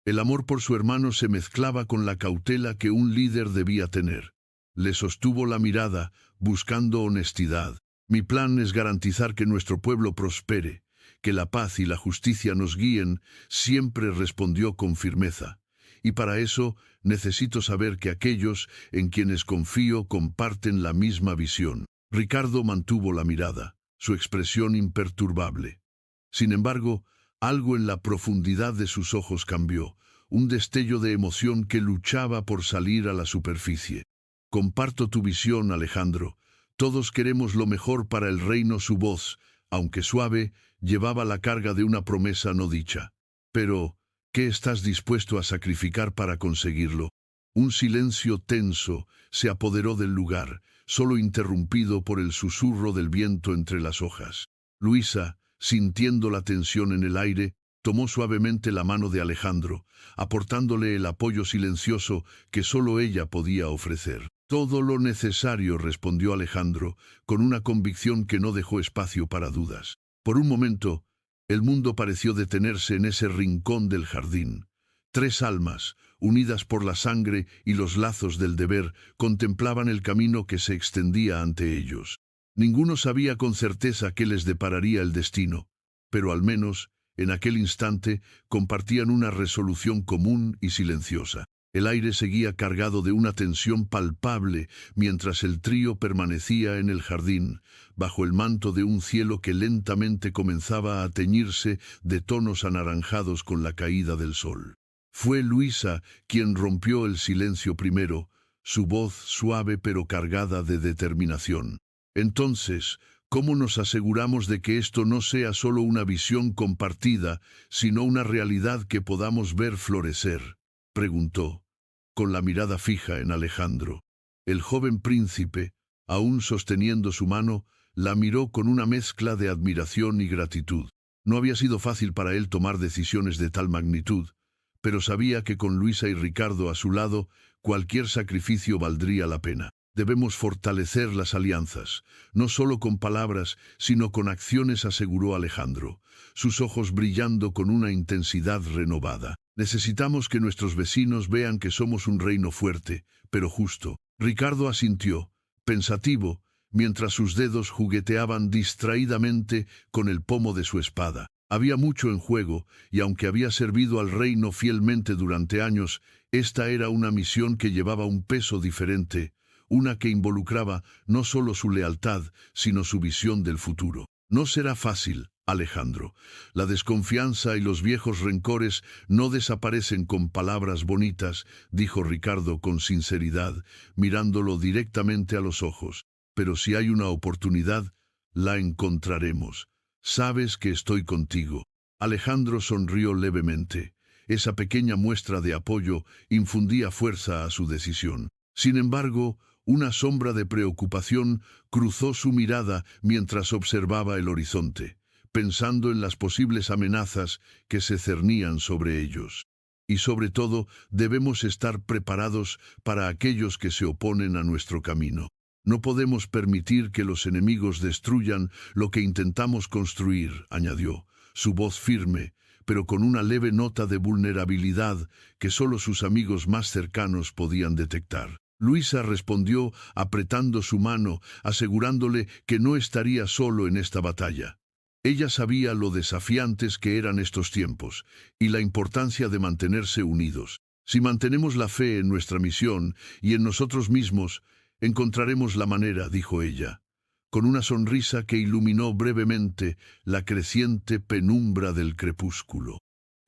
El amor por su hermano se mezclaba con la cautela que un líder debía tener. Le sostuvo la mirada, buscando honestidad. «Mi plan es garantizar que nuestro pueblo prospere, que la paz y la justicia nos guíen», siempre respondió con firmeza. «Y para eso necesito saber que aquellos en quienes confío comparten la misma visión». Ricardo mantuvo la mirada, su expresión imperturbable. Sin embargo, algo en la profundidad de sus ojos cambió, un destello de emoción que luchaba por salir a la superficie. «Comparto tu visión, Alejandro. Todos queremos lo mejor para el reino». Su voz, aunque suave, llevaba la carga de una promesa no dicha. «Pero, ¿qué estás dispuesto a sacrificar para conseguirlo?» Un silencio tenso se apoderó del lugar, solo interrumpido por el susurro del viento entre las hojas. Luisa, sintiendo la tensión en el aire, tomó suavemente la mano de Alejandro, aportándole el apoyo silencioso que solo ella podía ofrecer. «Todo lo necesario», respondió Alejandro, con una convicción que no dejó espacio para dudas. Por un momento, el mundo pareció detenerse en ese rincón del jardín. Tres almas, unidas por la sangre y los lazos del deber, contemplaban el camino que se extendía ante ellos. Ninguno sabía con certeza qué les depararía el destino, pero al menos, en aquel instante, compartían una resolución común y silenciosa. El aire seguía cargado de una tensión palpable mientras el trío permanecía en el jardín, bajo el manto de un cielo que lentamente comenzaba a teñirse de tonos anaranjados con la caída del sol. Fue Luisa quien rompió el silencio primero, su voz suave pero cargada de determinación. «Entonces, ¿cómo nos aseguramos de que esto no sea solo una visión compartida, sino una realidad que podamos ver florecer?», preguntó, con la mirada fija en Alejandro. El joven príncipe, aún sosteniendo su mano, la miró con una mezcla de admiración y gratitud. No había sido fácil para él tomar decisiones de tal magnitud, pero sabía que con Luisa y Ricardo a su lado, cualquier sacrificio valdría la pena. «Debemos fortalecer las alianzas, no solo con palabras, sino con acciones», aseguró Alejandro, sus ojos brillando con una intensidad renovada. «Necesitamos que nuestros vecinos vean que somos un reino fuerte, pero justo». Ricardo asintió, pensativo, mientras sus dedos jugueteaban distraídamente con el pomo de su espada. Había mucho en juego, y aunque había servido al reino fielmente durante años, esta era una misión que llevaba un peso diferente, una que involucraba no solo su lealtad, sino su visión del futuro. «No será fácil, Alejandro. La desconfianza y los viejos rencores no desaparecen con palabras bonitas», dijo Ricardo con sinceridad, mirándolo directamente a los ojos. «Pero si hay una oportunidad, la encontraremos. Sabes que estoy contigo». Alejandro sonrió levemente. Esa pequeña muestra de apoyo infundía fuerza a su decisión. Sin embargo, una sombra de preocupación cruzó su mirada mientras observaba el horizonte, pensando en las posibles amenazas que se cernían sobre ellos. «Y sobre todo, debemos estar preparados para aquellos que se oponen a nuestro camino. No podemos permitir que los enemigos destruyan lo que intentamos construir», añadió, su voz firme, pero con una leve nota de vulnerabilidad que solo sus amigos más cercanos podían detectar. Luisa respondió apretando su mano, asegurándole que no estaría solo en esta batalla. Ella sabía lo desafiantes que eran estos tiempos, y la importancia de mantenerse unidos. «Si mantenemos la fe en nuestra misión y en nosotros mismos, Encontraremos la manera, dijo ella, con una sonrisa que iluminó brevemente la creciente penumbra del crepúsculo.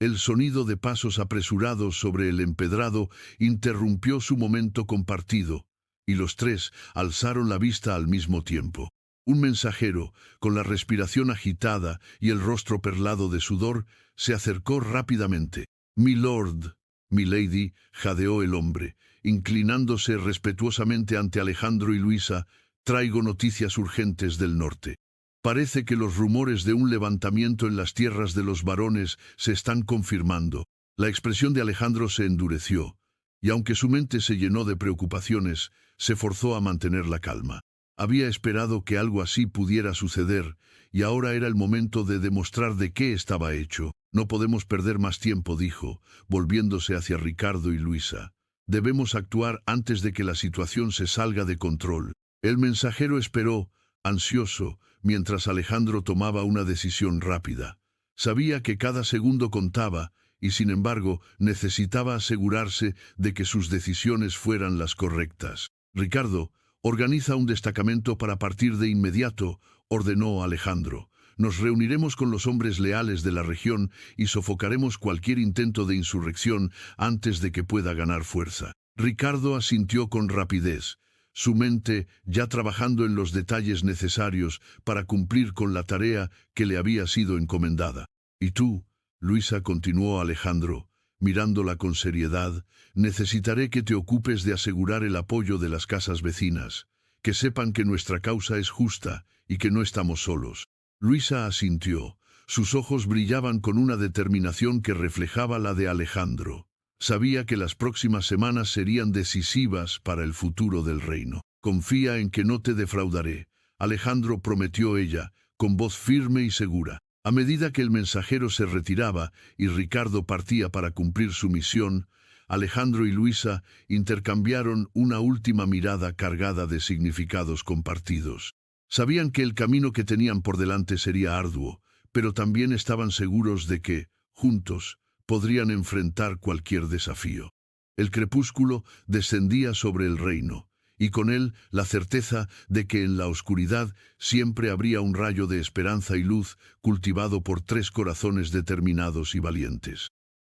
El sonido de pasos apresurados sobre el empedrado interrumpió su momento compartido, y los tres alzaron la vista al mismo tiempo. Un mensajero, con la respiración agitada y el rostro perlado de sudor, se acercó rápidamente. «Milord, milady», jadeó el hombre, inclinándose respetuosamente ante Alejandro y Luisa, «traigo noticias urgentes del norte. Parece que los rumores de un levantamiento en las tierras de los varones se están confirmando». La expresión de Alejandro se endureció, y aunque su mente se llenó de preocupaciones, se forzó a mantener la calma. Había esperado que algo así pudiera suceder, y ahora era el momento de demostrar de qué estaba hecho. «No podemos perder más tiempo», dijo, volviéndose hacia Ricardo y Luisa. «Debemos actuar antes de que la situación se salga de control». El mensajero esperó, ansioso, mientras Alejandro tomaba una decisión rápida. Sabía que cada segundo contaba, y sin embargo necesitaba asegurarse de que sus decisiones fueran las correctas. «Ricardo, organiza un destacamento para partir de inmediato», ordenó Alejandro. «Nos reuniremos con los hombres leales de la región y sofocaremos cualquier intento de insurrección antes de que pueda ganar fuerza». Ricardo asintió con rapidez, su mente ya trabajando en los detalles necesarios para cumplir con la tarea que le había sido encomendada. «Y tú», Luisa, continuó Alejandro, mirándola con seriedad, «necesitaré que te ocupes de asegurar el apoyo de las casas vecinas, que sepan que nuestra causa es justa y que no estamos solos». Luisa asintió. Sus ojos brillaban con una determinación que reflejaba la de Alejandro. Sabía que las próximas semanas serían decisivas para el futuro del reino. «Confía en que no te defraudaré», Alejandro prometió ella, con voz firme y segura. A medida que el mensajero se retiraba y Ricardo partía para cumplir su misión, Alejandro y Luisa intercambiaron una última mirada cargada de significados compartidos. Sabían que el camino que tenían por delante sería arduo, pero también estaban seguros de que, juntos, podrían enfrentar cualquier desafío. El crepúsculo descendía sobre el reino, y con él la certeza de que en la oscuridad siempre habría un rayo de esperanza y luz cultivado por tres corazones determinados y valientes.